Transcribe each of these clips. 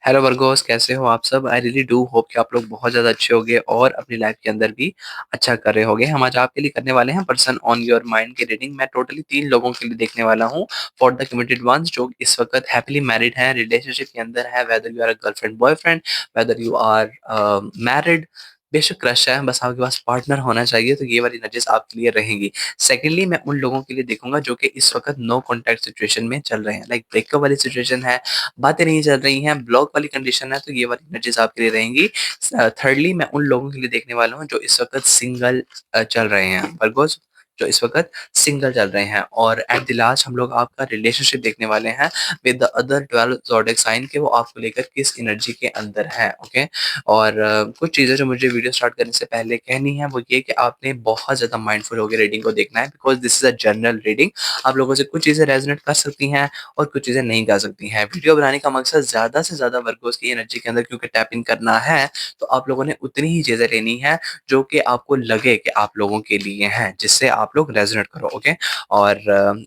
Hello Virgo's, कैसे हो आप सब? आई रियली डू होप कि आप लोग बहुत ज़्यादा अच्छे होंगे और अपनी लाइफ के अंदर भी अच्छा कर रहे होंगे। हम आज आपके लिए करने वाले हैं पर्सन ऑन योर माइंड की रीडिंग। मैं टोटली 3 लोगों के लिए देखने वाला हूँ। फॉर द कमिटेड वंस जो इस वक़्त हैपीली मैरिड हैं, रिलेशनशिप के अंदर हैं, whether you are a girlfriend boyfriend, whether you are married, बेशक क्रश है, बस आपके पास पार्टनर होना चाहिए, तो ये वाली एनर्जीज़ आपके लिए रहेंगी। सेकंडली मैं उन लोगों के लिए देखूँगा जो कि इस वक़्त नो कॉन्टैक्ट सिचुएशन में चल रहे हैं, लाइक ब्रेकअप वाली सिचुएशन है, बातें नहीं चल रही हैं, ब्लॉक वाली कंडीशन है, तो ये वाली एनर्जीज़ आपके लिए रहेंगी। थर्डली मैं उन लोगों के लिए देखने वाला हूँ जो इस वक़्त सिंगल चल रहे हैं, वर्गोज़ जो इस वक़्त सिंगल चल रहे हैं। और एट द लास्ट हम लोग आपका रिलेशनशिप देखने वाले हैं with the other 12 zodiac sign के वो आपको लेकर किस एनर्जी के अंदर हैं, ओके? और कुछ चीज़ें जो मुझे वीडियो स्टार्ट करने से पहले कहनी है वो ये कि आपने बहुत ज़्यादा माइंडफुल होके रीडिंग को देखना है, because this is a general reading. आप लोगों से कुछ चीज़ें रेज़ोनेट कर सकती हैं और कुछ चीज़ें नहीं कर सकती हैं। वीडियो बनाने का मकसद ज़्यादा से ज़्यादा वर्गोज़ की एनर्जी के अंदर क्योंकि टैप इन करना है, तो आप लोगों ने उतनी ही चीज़ें लेनी है जो कि आपको लगे कि आप लोगों के लिए हैं, जिससे आप लोग रेज़ोनेट करो, ओके? और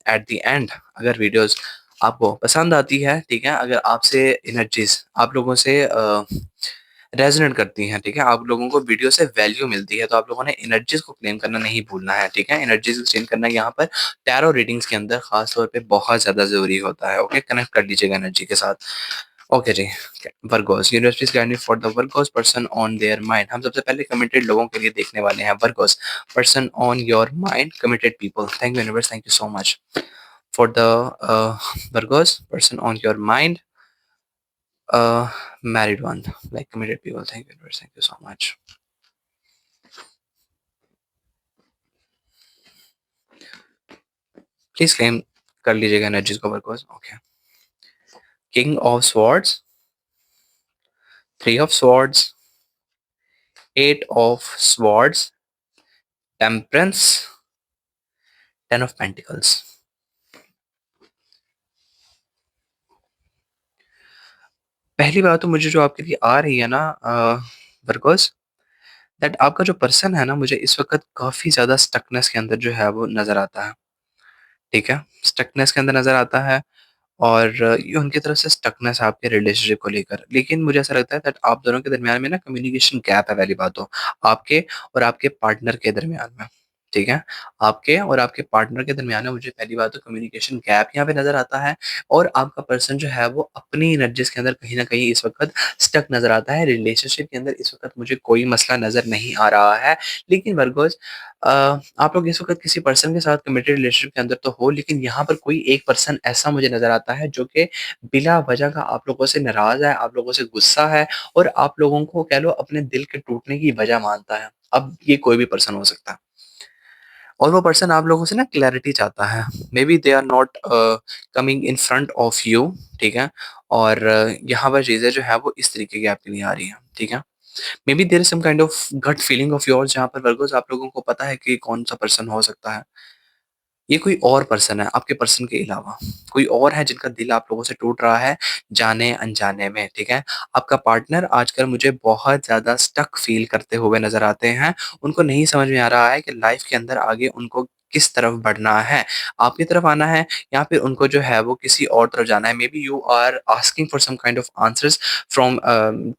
एट द एंड अगर वीडियोज़ आपको पसंद आती है, ठीक है? अगर आपसे एनर्जीज़ आप लोगों से रेज़ोनेट करती हैं, ठीक है? आप लोगों को वीडियो से वैल्यू मिलती है, तो आप लोगों ने एनर्जीज़ को क्लेम करना नहीं भूलना है, ठीक है? एनर्जीज़ एक्सचेंज करना यहाँ पर टैरो रीडिंग्स के अंदर ख़ास तौर पे बहुत ज़्यादा ज़रूरी होता है, ओके? कनेक्ट कर लीजिएगा एनर्जी के साथ। ओके जी, Virgos, universe please guide me for the Virgos person on their mind. हम सबसे पहले कमिटेड लोगों के लिए देखने वाले हैं, Virgos, person on your mind, committed people. Thank you universe, thank you so much for the Virgos, person on your mind, married one, like committed people. Thank you universe, thank you so much. Please claim कर लीजिएगा energies को workers, okay? King of swords, three of swords, eight of swords, temperance, ten of pentacles. पहली बात तो मुझे जो आपके लिए आ रही है ना वर्कर्स, दैट आपका जो पर्सन है ना, मुझे इस वक्त काफी ज्यादा स्टकनेस के अंदर जो है वो नजर आता है, ठीक है? स्टकनेस के अंदर नजर आता है और ये उनकी तरफ से स्टकनेस है आपके रिलेशनशिप को लेकर। लेकिन मुझे ऐसा लगता है दैट आप दोनों के दरमियान में ना कम्युनिकेशन गैप है, पहली बात तो आपके और आपके पार्टनर के दरमियान में, ठीक है? आपके और आपके पार्टनर के दरमियान में मुझे पहली बात तो कम्युनिकेशन गैप यहाँ पे नज़र आता है। और आपका पर्सन जो है वो अपनी एनर्जीज़ के अंदर कहीं न कहीं इस वक़्त स्टक नज़र आता है। रिलेशनशिप के अंदर इस वक़्त मुझे कोई मसला नज़र नहीं आ रहा है। लेकिन वर्गोज़, आप लोग इस वक़्त किसी पर्सन के साथ कमिटेड रिलेशनशिप के अंदर तो हो, लेकिन यहाँ पर कोई एक पर्सन ऐसा मुझे नज़र आता है जो कि बिला वजह का आप लोगों से नाराज़ है, आप लोगों से गुस्सा है और आप लोगों को कह लो अपने दिल के टूटने की वजह मानता है। अब ये कोई भी पर्सन हो सकता है और वो पर्सन आप लोगों से ना क्लैरिटी चाहता है। Maybe they are not coming in front of you, ठीक है? और यहाँ पर चीज़ें जो है वो इस तरीके की आपके लिए आ रही हैं, ठीक है? Maybe there is some kind of gut feeling of yours जहाँ पर वर्गोस आप लोगों को पता है कि कौन-सा पर्सन हो सकता है। ये कोई और पर्सन है आपके पर्सन के अलावा। कोई और है जिनका दिल आप लोगों से टूट रहा है जाने-अनजाने में, ठीक है? आपका पार्टनर आजकल मुझे बहुत ज़्यादा स्टक फ़ील करते हुए नज़र आते हैं। उनको नहीं समझ में आ रहा है कि लाइफ़ के अंदर आगे उनको किस तरफ बढ़ना है। आपकी तरफ आना है या फिर उनको जो है वो किसी और तरफ जाना है। Maybe you are asking for some kind of answers from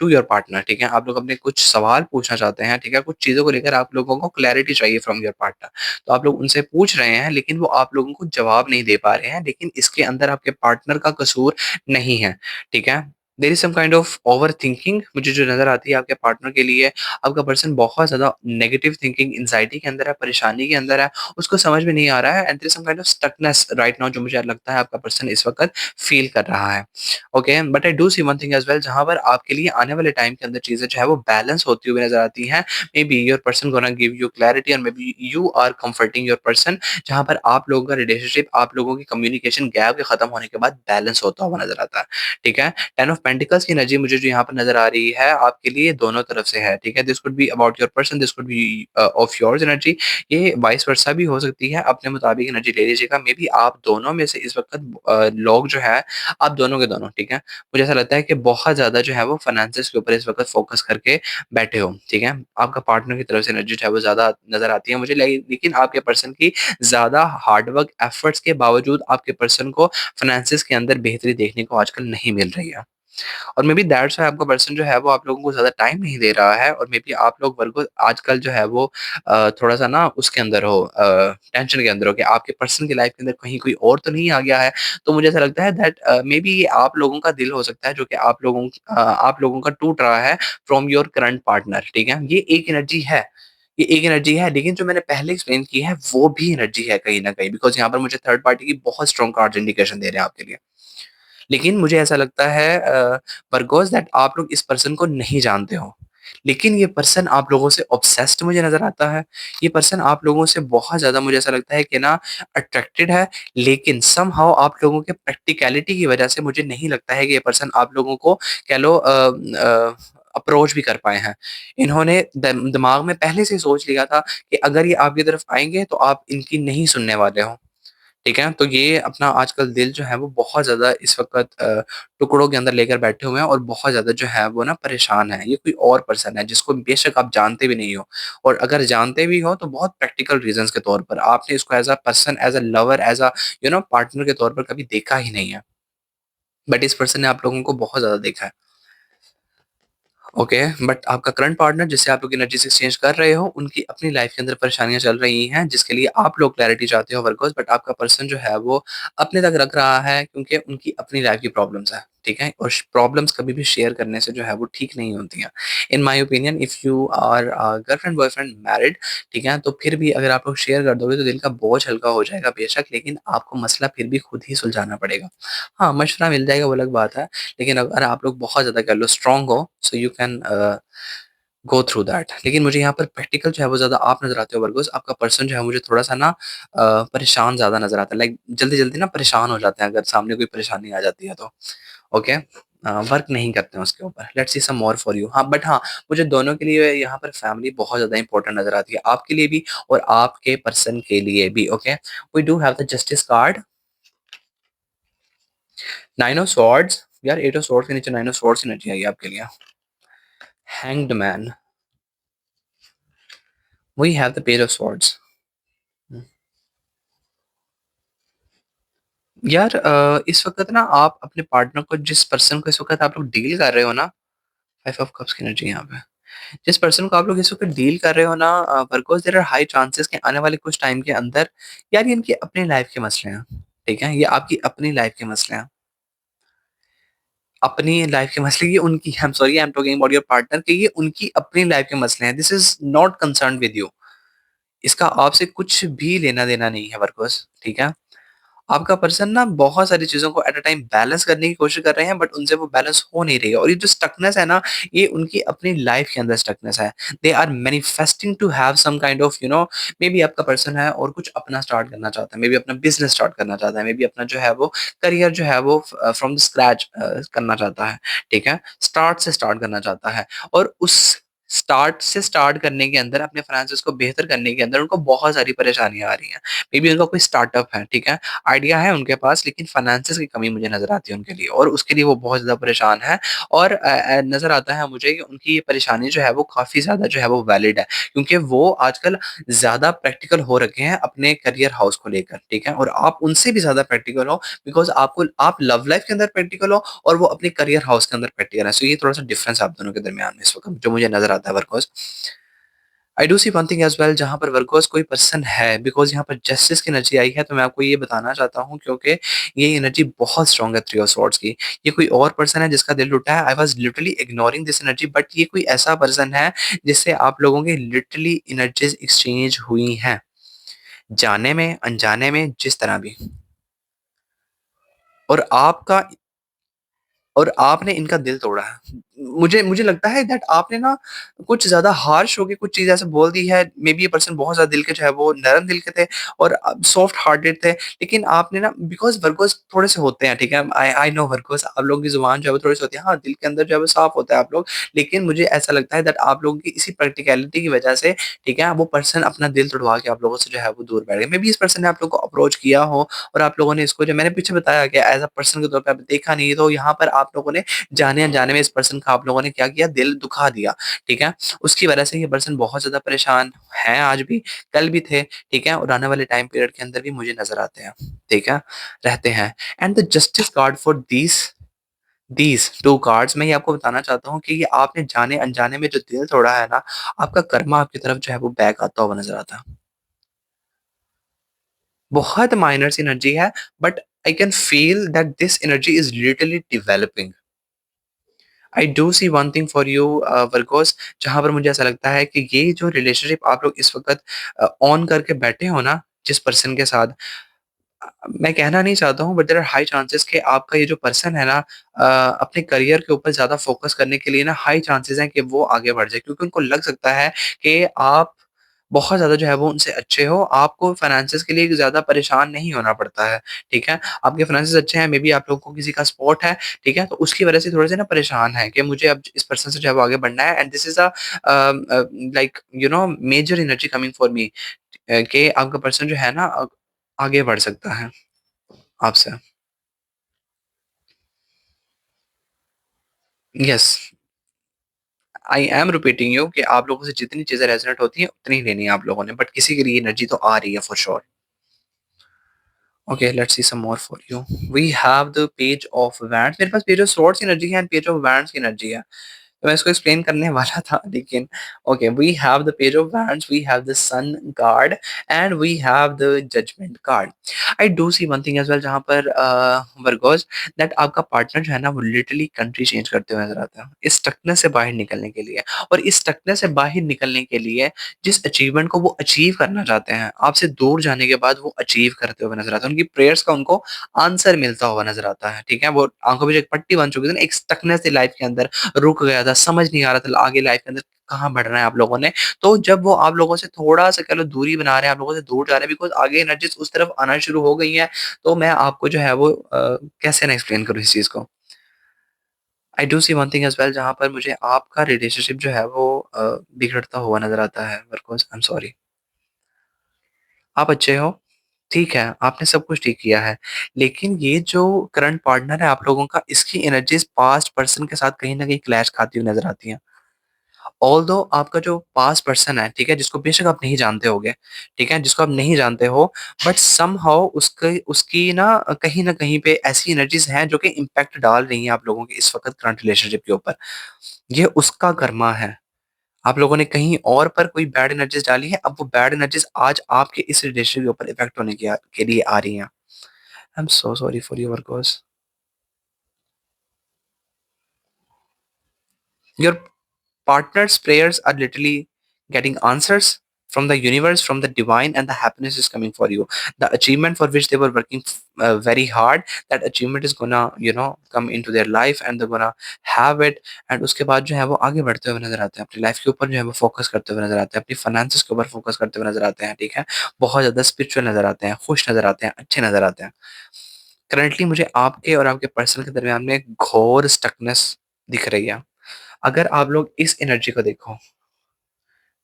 to your partner, ठीक है? आप लोग अपने कुछ सवाल पूछना चाहते हैं, ठीक है? कुछ चीज़ों को लेकर आप लोगों को क्लैरिटी चाहिए फ्रॉम योर पार्टनर। तो आप लोग उनसे पूछ रहे हैं लेकिन वो आप लोगों को जवाब नहीं दे पा रहे हैं, लेकिन इसके अंदर आपके पार्टनर का कसूर नहीं है, ठीक है? There is some kind of overthinking मुझे जो नज़र आती है आपके पार्टनर के लिए। आपका पर्सन बहुत ज़्यादा नेगेटिव थिंकिंग, एंग्ज़ायटी के अंदर है, परेशानी के अंदर है, उसको समझ में नहीं आ रहा है and there is some kind of stuckness right now जो मुझे लगता है आपका पर्सन इस वक़्त फ़ील कर रहा है। Okay, but I do see one thing as well जहाँ पर आपके लिए आने वाले टाइम के अंदर चीज़ें जो है वो बैलेंस होती हुई नज़र आती हैं। maybe your person gonna give you clarity और maybe you are comforting your person जहाँ पर आप लोगों का रिलेशनशिप आप लोगों की कम्युनिकेशन गैप के खत्म होने के बाद बैलेंस होता हुआ नजर आता है, ठीक है? टेन ऑफ पेंटिकल्स की एनर्जी मुझे जो यहाँ पर नजर आ रही है आपके लिए दोनों तरफ से है, ठीक है? This could be about your person, this could B of yours energy. ये वाइस वर्सा भी हो सकती है, अपने मुताबिक एनर्जी ले लीजिएगा। मे बी आप दोनों में से इस वक्त लोग जो है आप दोनों के दोनों, ठीक है? मुझे ऐसा लगता है कि बहुत ज्यादा जो है वो फाइनेंसिस के ऊपर इस वक्त फोकस करके बैठे हो, ठीक है? आपका पार्टनर की तरफ से एनर्जी जो है वो ज़्यादा नज़र आती है मुझे लेकिन आपके पर्सन की ज़्यादा हार्ड वर्क एफर्ट्स के बावजूद आपके पर्सन को फाइनेंसिस के अंदर बेहतरी देखने को आजकल नहीं मिल रही है। और मे बी दैट्स व्हाई आपका पर्सन जो है वो आप लोगों को ज़्यादा टाइम नहीं दे रहा है और मे बी आप लोग वर्गो आजकल जो है वो थोड़ा-सा ना उसके अंदर हो टेंशन के अंदर हो कि आपके पर्सन की लाइफ़ के अंदर कहीं कोई और तो नहीं आ गया है। तो मुझे ऐसा लगता है दैट मे बी ये आप लोगों का दिल हो सकता है जो कि आप लोगों का टूट रहा है फ्रॉम योर करंट पार्टनर, ठीक है? ये एक एनर्जी है। ये एक एनर्जी है, लेकिन जो मैंने पहले एक्सप्लेन की है वो भी एनर्जी है कहीं न कहीं बिकॉज़ यहाँ पर मुझे थर्ड पार्टी की बहुत स्ट्रॉन्ग कार्ड्स इंडिकेशन दे रहे हैं आपके लिए। लेकिन मुझे ऐसा लगता है बरगोस दैट आप लोग इस पर्सन को नहीं जानते हो। लेकिन ये पर्सन आप लोगों से ऑब्सेस्ड मुझे नज़र आता है। ये पर्सन आप लोगों से बहुत ज़्यादा मुझे ऐसा लगता है कि ना अट्रैक्टेड है, लेकिन समहाउ आप लोगों के प्रैक्टिकैलिटी की वज़ह से मुझे नहीं लगता है कि ये पर्सन आप लोगों को कह लो अप्रोच भी कर पाए हैं। इन्होंने दिमाग में पहले से ही सोच लिया था कि अगर ये आपकी तरफ आएँगे तो आप इनकी नहीं सुनने वाले हो। ठीक है? तो ये अपना आजकल दिल जो है वो बहुत ज़्यादा इस वक़्त टुकड़ों के अंदर लेकर बैठे हुए हैं और बहुत ज़्यादा जो है वो ना परेशान है। ये कोई और पर्सन है जिसको बेशक आप जानते भी नहीं हो और अगर जानते भी हो तो बहुत प्रैक्टिकल रीज़न्स के तौर पर। आपने इसको as a person, as a lover, as a partner के तौर पर कभी देखा ही नहीं है। बट इस पर्सन ने आप लोगों को बहुत ज़्यादा देखा है। ओके, बट आपका करंट पार्टनर जिससे आप लोग एनर्जीज़ एक्सचेंज कर रहे हो, उनकी अपनी लाइफ़ के अंदर परेशानियाँ चल रही हैं, जिसके लिए आप लोग क्लैरिटी चाहते हो वर्कर्स बट आपका पर्सन जो है वो अपने तक रख रहा है क्योंकि उनकी अपनी लाइफ़ की प्रॉब्लम्स हैं, ठीक है? और श प्रॉब्लम्स कभी भी शेयर करने से जो है वो ठीक नहीं होती हैं। In my opinion if you are girlfriend boyfriend married, ठीक है? तो फिर भी अगर आप लोग शेयर कर दोगे तो दिल का बोझ हल्का हो जाएगा बेशक, लेकिन आपको मसला फिर भी खुद ही सुलझाना पड़ेगा। हाँ, मशवरा मिल जाएगा वो अलग बात है। लेकिन अगर आप लोग बहुत ज़्यादा कह लो स्ट्रॉन्ग हो so you can go through that. लेकिन मुझे यहाँ पर प्रैक्टिकल जो है वो ज़्यादा आप नज़र आते हो वर्गोस आपका पर्सन जो है मुझे थोड़ा-सा ना परेशान ज़्यादा नज़र आता है लाइक जल्दी-जल्दी ना परेशान हो जाते हैं अगर सामने कोई परेशानी आ जाती है तो। ओके? वर्क नहीं करते हैं उसके ऊपर। Let's see some more for you. हाँ, बट हाँ, मुझे दोनों के लिए यहाँ पर फैमिली बहुत ज़्यादा इंपॉर्टेंट नज़र आती है। आपके लिए भी और आपके पर्सन के लिए भी, okay? We do have the justice card, nine of swords यार एट ऑफ स्वॉर्ड्स के नीचे नाइन ऑफ स्वॉर्ड्स की एनर्जी आई है आपके लिए। Hanged man, we have the page of swords. यार इस वक़्त ना आप अपने पार्टनर को जिस पर्सन को इस वक़्त आप लोग डील कर रहे हो ना, फाइव ऑफ कप्स की एनर्जी यहाँ पे। जिस पर्सन को आप लोग इस वक़्त डील कर रहे हो ना because there are high chances कि आने वाले कुछ टाइम के अंदर यार ये इनकी अपनी लाइफ़ के मसले हैं, ठीक है? ये आपकी अपनी लाइफ़ के मसले हैं। अपनी लाइफ़ के मसले ये उनकी आई am sorry I am talking about your partner कि ये उनकी अपनी लाइफ़ के मसले हैं। This is not concerned with you. इसका आपसे कुछ भी लेना-देना नहीं है वर्कर्स, ठीक है? आपका पर्सन ना बहुत सारी चीज़ों को एट अ टाइम बैलेंस करने की कोशिश कर रहे हैं बट उनसे वो बैलेंस हो नहीं रही है और ये जो स्टकनेस है ना, ये उनकी अपनी लाइफ़ के अंदर स्टकनेस है। They are manifesting to have some kind of maybe आपका पर्सन है और कुछ अपना स्टार्ट करना चाहता है, मे बी अपना बिज़नेस स्टार्ट करना चाहता है, मे बी अपना जो है वो करियर जो है वो फ्रॉम द स्क्रैच करना चाहता है, ठीक है? स्टार्ट से स्टार्ट करना चाहता है और उस स्टार्ट से स्टार्ट करने के अंदर अपने फाइनेंसेस को बेहतर करने के अंदर उनको बहुत सारी परेशानियाँ आ रही हैं। मे बी उनका कोई स्टार्टअप है, ठीक है? आइडिया है उनके पास लेकिन फाइनेंसेस की कमी मुझे नज़र आती है उनके लिए और उसके लिए वो बहुत ज़्यादा परेशान है और नज़र आता है मुझे कि उनकी ये परेशानी जो है वो काफ़ी ज़्यादा जो है वो वैलिड है क्योंकि वो आजकल ज़्यादा प्रैक्टिकल हो रखे हैं अपने करियर हाउस को लेकर, ठीक है? और आप उनसे भी ज़्यादा प्रैक्टिकल हो बिकॉज़ आप लव लाइफ़ के अंदर प्रैक्टिकल हो और वो अपने करियर हाउस के अंदर प्रैक्टिकल है। सो ये थोड़ा-सा डिफरेंस आप दोनों के दरमियान में इस वक़्त जो मुझे नज़र आता है workhorse. I do see one thing as well जहाँ पर वर्कहॉर्स कोई पर्सन है बिकॉज़ यहाँ पर जस्टिस की एनर्जी आई है तो मैं आपको ये बताना चाहता हूँ क्योंकि ये एनर्जी बहुत स्ट्रॉन्ग है थ्री ऑफ स्वॉर्ड्स की। ये कोई और पर्सन है जिसका दिल टूटा है। I was literally ignoring this energy but ये कोई ऐसा पर्सन है जिससे आप लोगों की लिटरली एनर्जीज़ एक्सचेंज हुई हैं। जाने में, अनजाने में, जिस तरह भी। और आपका और आपने इनका दिल तोड़ा है। मुझे मुझे लगता है दैट आपने ना कुछ ज़्यादा हार्श होके कुछ चीज़ ऐसे बोल दी है। मे बी ये पर्सन बहुत ज़्यादा दिल के जो है वो नरम दिल के थे और सॉफ्ट हार्टेड थे। लेकिन आपने ना बिकॉज़ वर्गोज़ थोड़े से होते हैं, ठीक है? आई नो वर्गोज़ आप लोगों की ज़ुबान जो है वो थोड़ी-सी होती है। हाँ, दिल के अंदर जो है वो साफ होता है आप लोग। लेकिन मुझे ऐसा लगता है दैट आप लोगों की इसी प्रैक्टिकैलिटी की वज़ह से, ठीक है? वो पर्सन अपना दिल तुड़वा के आप लोगों से जो है वो दूर बैठ गए। मे बी इस पर्सन ने आप लोगों को अप्रोच किया हो और आप लोगों ने इसको जो मैंने पीछे बताया कि एज़ अ पर्सन के तौर पे आपने देखा नहीं, तो यहाँ पर आप लोगों ने जाने-अनजाने में इस पर्सन का आप लोगों ने क्या किया, दिल दुखा दिया, ठीक है? उसकी वजह से ये पर्सन बहुत ज़्यादा परेशान हैं आज भी, कल भी थे, ठीक है? और आने वाले टाइम पीरियड के अंदर भी मुझे नज़र आते हैं, ठीक है? रहते हैं and the justice card for this these 2 cards मैं ये आपको बताना चाहता हूँ कि ये आपने जाने-अनजाने में जो दिल तोड़ा है ना, आपका कर्मा आपकी तरफ जो है वो बैक आता हुआ नज़र आता है। बहुत माइनर सी एनर्जी है, but I can feel that this energy is literally developing. I do see one thing for you Virgos, जहाँ पर मुझे ऐसा लगता है कि ये जो रिलेशनशिप आप लोग इस वक़्त ऑन करके बैठे हो ना, जिस पर्सन के साथ, मैं कहना नहीं चाहता हूँ, but there are high chances कि आपका ये जो पर्सन है ना, अपने करियर के ऊपर ज़्यादा फ़ोकस करने के लिए ना हाई चांसेस हैं कि वो आगे बढ़ जाए, क्योंकि उनको लग सकता है कि आप बहुत ज़्यादा जो है वो उनसे अच्छे हो, आपको फाइनेंसेस के लिए ज़्यादा परेशान नहीं होना पड़ता है, ठीक है? आपके फाइनेंसेस अच्छे हैं, मेबी आप लोगों को किसी का सपोर्ट है, ठीक है? तो उसकी वजह से थोड़े-से ना परेशान हैं कि मुझे अब इस पर्सन से जो है वो आगे बढ़ना है, and this is like major energy coming for me, कि आपका पर्सन जो है ना आगे बढ़ सकता है आपसे। Yes, I am repeating you कि आप लोगों से जितनी चीज़ें रेज़ोनेट होती हैं, उतनी ही लेनी है आप लोगों ने, बट किसी के लिए एनर्जी तो आ रही है for sure. Okay, let's see some more for you. We have the page of wands, मेरे पास पेज ऑफ स्वॉर्ड्स की एनर्जी है एंड पेज ऑफ वैंड्स की एनर्जी है। तो मैं इसको एक्सप्लेन करने वाला था, लेकिन okay, we have the page of wands, we have the sun card and we have the judgement card. I do see one thing as well, जहाँ पर वर्गोस, दैट आपका पार्टनर जो है ना वो लिटरली कंट्री चेंज करते हुए नज़र आता है, इस स्टकनेस से बाहर निकलने के लिए। और इस स्टकनेस से बाहर निकलने के लिए जिस अचीवमेंट को वो अचीव करना चाहते हैं, आपसे दूर जाने के बाद वो अचीव करते हुए नज़र आते हैं। उनकी प्रेयर्स का उनको आंसर मिलता हुआ नज़र आता है, ठीक है? वो आँखों में जो एक पट्टी बन चुकी थी ना, एक स्टकनेस थी लाइफ़ के अंदर, रुक गया था, समझ नहीं आ रहा था आगे लाइफ के अंदर कहाँ बढ़ना है आप लोगों ने। तो जब वो आप लोगों से थोड़ा-सा कह लो दूरी बना रहे हैं, आप लोगों से दूर जा रहे हैं, बिकॉज़ आगे एनर्जीज़ उस तरफ आना शुरू हो गई हैं, तो मैं आपको जो है वो कैसे ना एक्सप्लेन करूँ इस चीज़ को। I do see one thing as well, जहाँ पर मुझे आपका रिलेशनशिप जो है वो बिगड़ता हुआ नज़र आता है, बिकॉज़ आई एम सॉरी। आप अच्छे हो, ठीक है, आपने सब कुछ ठीक किया है, लेकिन ये जो करंट पार्टनर है आप लोगों का, इसकी एनर्जीज़ पास्ट पर्सन के साथ कहीं न कहीं क्लैश खाती हुई नज़र आती हैं। ऑल्दो आपका जो पास्ट पर्सन है, ठीक है? जिसको बेशक आप नहीं जानते होगे, ठीक है? जिसको आप नहीं जानते हो, बट समहाउ उसके उसकी ना कहीं न कहीं पे ऐसी एनर्जीज़ हैं जो कि इम्पैक्ट डाल रही हैं आप लोगों के इस वक़्त करंट रिलेशनशिप के ऊपर। ये उसका कर्मा है। आप लोगों ने कहीं और पर कोई बैड एनर्जीज़ डाली है, अब वो बैड एनर्जीज़ आज आपके इस रिलेशनशिप के ऊपर इफ़ेक्ट होने के लिए आ रही हैं। आई am so sorry for your cause. Your partner's prayers are literally getting answers from the universe, from the divine, and the happiness is coming for you. The achievement for which they were working very hard, that achievement is gonna, come into their life and they're gonna have it. And उसके बाद जो है वो आगे बढ़ते हुए नजर आते हैं, अपनी लाइफ के ऊपर जो है वो फोकस करते हुए नजर आते हैं, अपनी फाइनेंसेस के ऊपर फोकस करते हुए नजर आते हैं, ठीक है? बहुत ज्यादा स्पिरिचुअल नजर आते हैं, खुश नजर आते हैं, अच्छे नजर आते हैं। करंटली मुझे आपके और आपके पर्सन के दरमियान में एक घोर स्टकनेस दिख रही है। अगर आप लोग इस एनर्जी को देखो,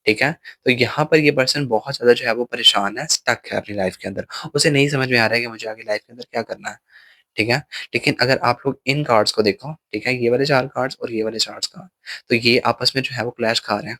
ठीक है? तो यहाँ पर ये पर्सन बहुत ज़्यादा जो है वो परेशान है, स्टक है अपनी लाइफ़ के अंदर। उसे नहीं समझ में आ रहा है कि मुझे आगे लाइफ़ के अंदर क्या करना है, ठीक है? लेकिन अगर आप लोग इन कार्ड्स को देखो, ठीक है? ये वाले 4 कार्ड्स और ये वाले 4 कार्ड, तो ये आपस में जो है वो क्लैश खा रहे हैं।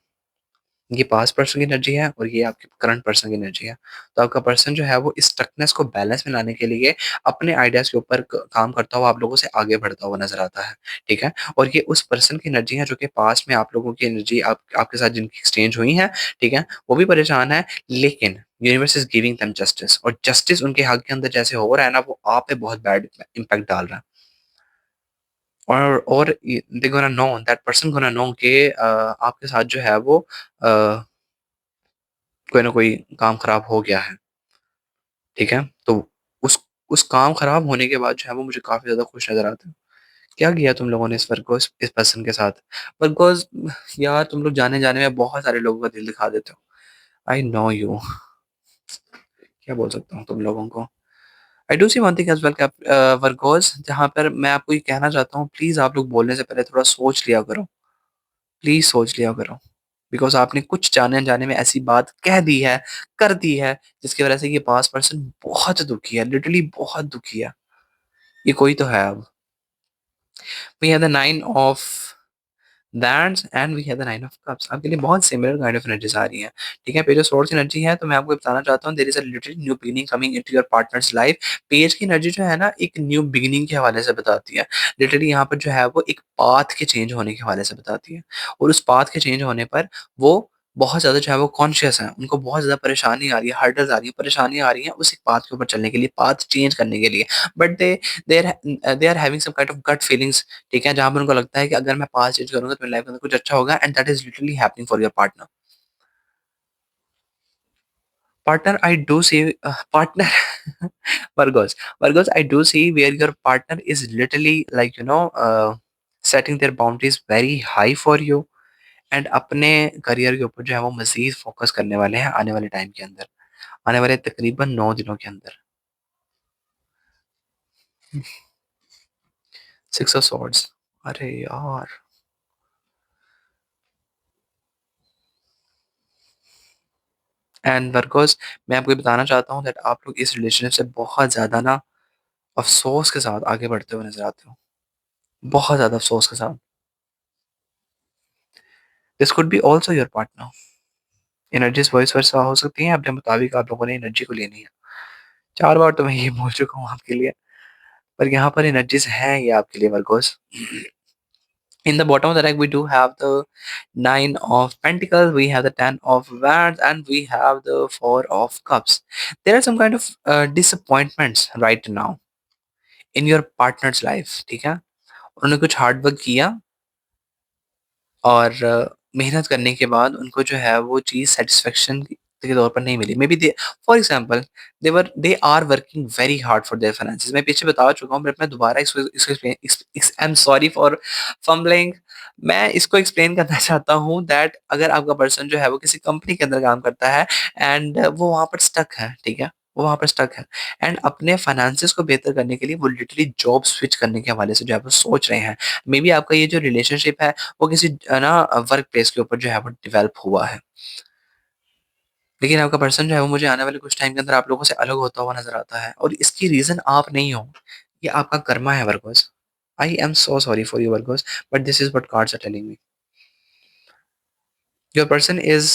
ये पास्ट पर्सन की एनर्जी है और ये आपके करंट पर्सन की एनर्जी है। तो आपका पर्सन जो है वो इस स्टकनेस को बैलेंस में लाने के लिए अपने आइडियाज़ के ऊपर क काम करता हुआ आप लोगों से आगे बढ़ता हुआ नज़र आता है, ठीक है? और ये उस पर्सन की एनर्जी है जो कि पास्ट में आप लोगों की एनर्जी आपके साथ जिनकी एक्सचेंज हुई है, ठीक है? वो भी परेशान है, लेकिन universe is giving them justice, और जस्टिस उनके हक के अंदर जैसे हो रहा है ना, वो आप पे बहुत बैड इम्पैक्ट डाल रहा है। और they gonna know, that person gonna know कि आपके साथ जो है वो अ कोई ना कोई काम खराब हो गया है, ठीक है? तो उस उस काम खराब होने के बाद जो है वो मुझे काफ़ी ज़्यादा खुश नज़र आते हैं। क्या किया तुम लोगों ने इस वर्क को इस पर्सन के साथ? बिकॉज़ यार तुम लोग जाने-जाने में बहुत सारे लोगों का दिल दुखा देते हो। आई नो यू, क्या बोल सकता हूँ तुम लोगों को। I do see one thing as well कि वर्गोज़, जहाँ पर मैं आपको ये कहना चाहता हूँ, प्लीज़ आप लोग बोलने से पहले थोड़ा सोच लिया करो। प्लीज़ सोच लिया करो। बिकॉज़ आपने कुछ जाने-अनजाने में ऐसी बात कह दी है, कर दी है, जिसकी वज़ह से ये पास पर्सन बहुत दुखी है, लिटरली बहुत दुखी है। ये कोई तो है अब। We have the 9 of that's and we have the nine of cups. आपके लिए बहुत सिमिलर काइंड ऑफ एनर्जीज आ रही हैं। ठीक है, पेज ऑफ सोर्स एनर्जी है, तो मैं आपको बताना चाहता हूँ there is a little new beginning coming into your partner's life. Page की एनर्जी जो है ना, एक न्यू बिगिनिंग के हवाले से बताती है। लिटरली यहाँ पर जो है वो एक पाथ के चेंज होने के हवाले से बताती है। और उस पाथ के चेंज होने पर वो बहुत ज़्यादा जो है वो कॉन्शियस हैं, उनको बहुत ज़्यादा परेशानी आ रही है, हर्डल्स आ रही है, परेशानियाँ आ रही हैं उस एक पाथ के ऊपर चलने के लिए, पाथ चेंज करने के लिए। But they are having some kind of gut feelings. ठीक है, जहाँ पर उनको लगता है कि अगर मैं पाथ चेंज करूँगा तो मेरी लाइफ के अंदर कुछ अच्छा होगा, and that is literally happening for your partner. Partner, I do see partner Virgos. Virgos, I do see where your partner is literally like setting their boundaries very high for you, and अपने career के ऊपर जो है वो मज़ीद focus करने वाले हैं आने वाले टाइम के अंदर, आने वाले तकरीबन 9 दिनों के अंदर। 6 ऑफ सॉर्ड्स, अरे यार! एंड वर्गोस, मैं आपको ये बताना चाहता हूँ दैट आप लोग इस रिलेशनशिप से बहुत ज़्यादा ना अफ़सोस के साथ आगे बढ़ते हुए नज़र आते हो। बहुत ज़्यादा अफ़सोस के साथ। This could be also your partner. Energies vice versa हो सकती हैं, अपने मुताबिक आप लोगों ने एनर्जी को लेनी है। 4 बार तो मैं ये बोल चुका हूँ आपके लिए, पर यहाँ पर एनर्जीज़ हैं ये आपके लिए Virgo's. In the bottom of the deck, we do have the 9 of Pentacles, we have the 10 of Wands, and we have the 4 of Cups. There are some kind of disappointments right now in your partner's life, ठीक है? उन्होंने कुछ hard work किया और मेहनत करने के बाद उनको जो है वो चीज़ सैटिस्फैक्शन के तौर पर नहीं मिली। Maybe they for example they are working very hard for their finances. मैं पीछे बता चुका हूँ, बट मैं दोबारा इसको इसको explain I am sorry for fumbling. मैं इसको एक्सप्लेन करना चाहता हूँ दैट अगर आपका पर्सन जो है वो किसी कंपनी के अंदर काम करता है एंड वो वहाँ पर स्टक है, ठीक है? वो वहाँ पर स्टक है एंड अपने फाइनेंसेस को बेहतर करने के लिए वो लिटरली जॉब स्विच करने के हवाले से जो है वो सोच रहे हैं। मे बी आपका ये जो रिलेशनशिप है वो किसी वर्क प्लेस के ऊपर जो है वो डेवलप हुआ है। लेकिन आपका पर्सन जो है वो मुझे आने वाले कुछ टाइम के अंदर आप लोगों से अलग होता हुआ नज़र आता है, और इसकी रीज़न आप नहीं हो, ये आपका कर्मा है Virgos. I am so sorry for you Virgos, but this is what cards are telling me. Your person is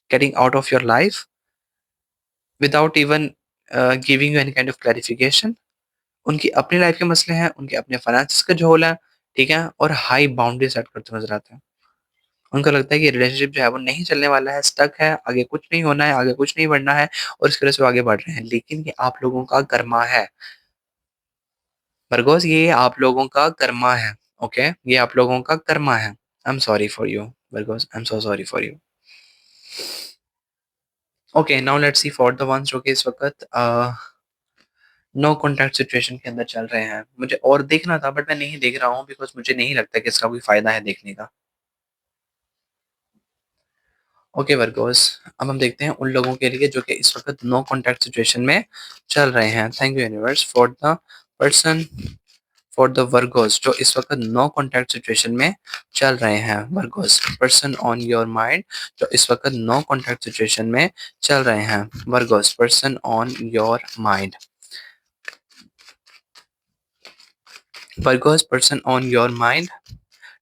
getting out of your life without even giving you any kind of clarification. उनकी अपनी life के मसले हैं, उनके अपने finances का झोल है, ठीक है? और हाई बाउंड्री सेट करते हुए नज़र आते हैं। उनको लगता है कि रिलेशनशिप जो है वो नहीं चलने वाला है, स्टक है, आगे कुछ नहीं होना है, आगे कुछ नहीं बढ़ना है, और इसकी वजह से वो आगे बढ़ रहे हैं। लेकिन ये आप लोगों का कर्मा है। वर्गोस, ये आप लोगों का कर्मा है, ओके? ये आप लोगों का कर्मा है। I am sorry for you Virgos, I am so sorry for you. Okay, now let's see for the ones जो कि इस वक़्त नो कॉन्टैक्ट सिचुएशन के अंदर चल रहे हैं। मुझे और देखना था, बट मैं नहीं देख रहा हूँ बिकॉज़ मुझे नहीं लगता कि इसका कोई फ़ायदा है देखने का। ओके वर्गोस, अब हम देखते हैं उन लोगों के लिए जो कि इस वक़्त नो कॉन्टैक्ट सिचुएशन में चल रहे हैं। Thank you universe person for the Virgos जो इस वक़्त नो कॉन्टैक्ट सिचुएशन में चल रहे हैं। Virgos, person on your mind जो इस वक़्त नो कॉन्टैक्ट सिचुएशन में चल रहे हैं। Virgos, person on your mind. Virgos, person on your mind,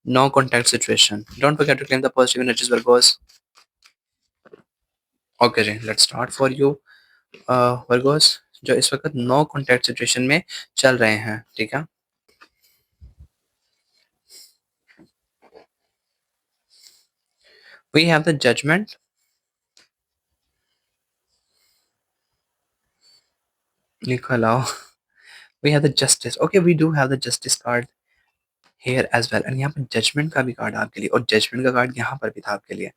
no contact situation. Don't forget to claim the positive energies Virgos. Okay जी, let's start for you. Virgos जो इस वक़्त नो कॉन्टैक्ट सिचुएशन में चल रहे हैं, ठीक है? वी हैव द जजमेंट, लिखा लाओ। We have the justice, okay we do have the justice card here as well, and यहाँ पे जजमेंट का भी कार्ड आपके लिए, और जजमेंट का कार्ड यहाँ पर भी था आपके लिए।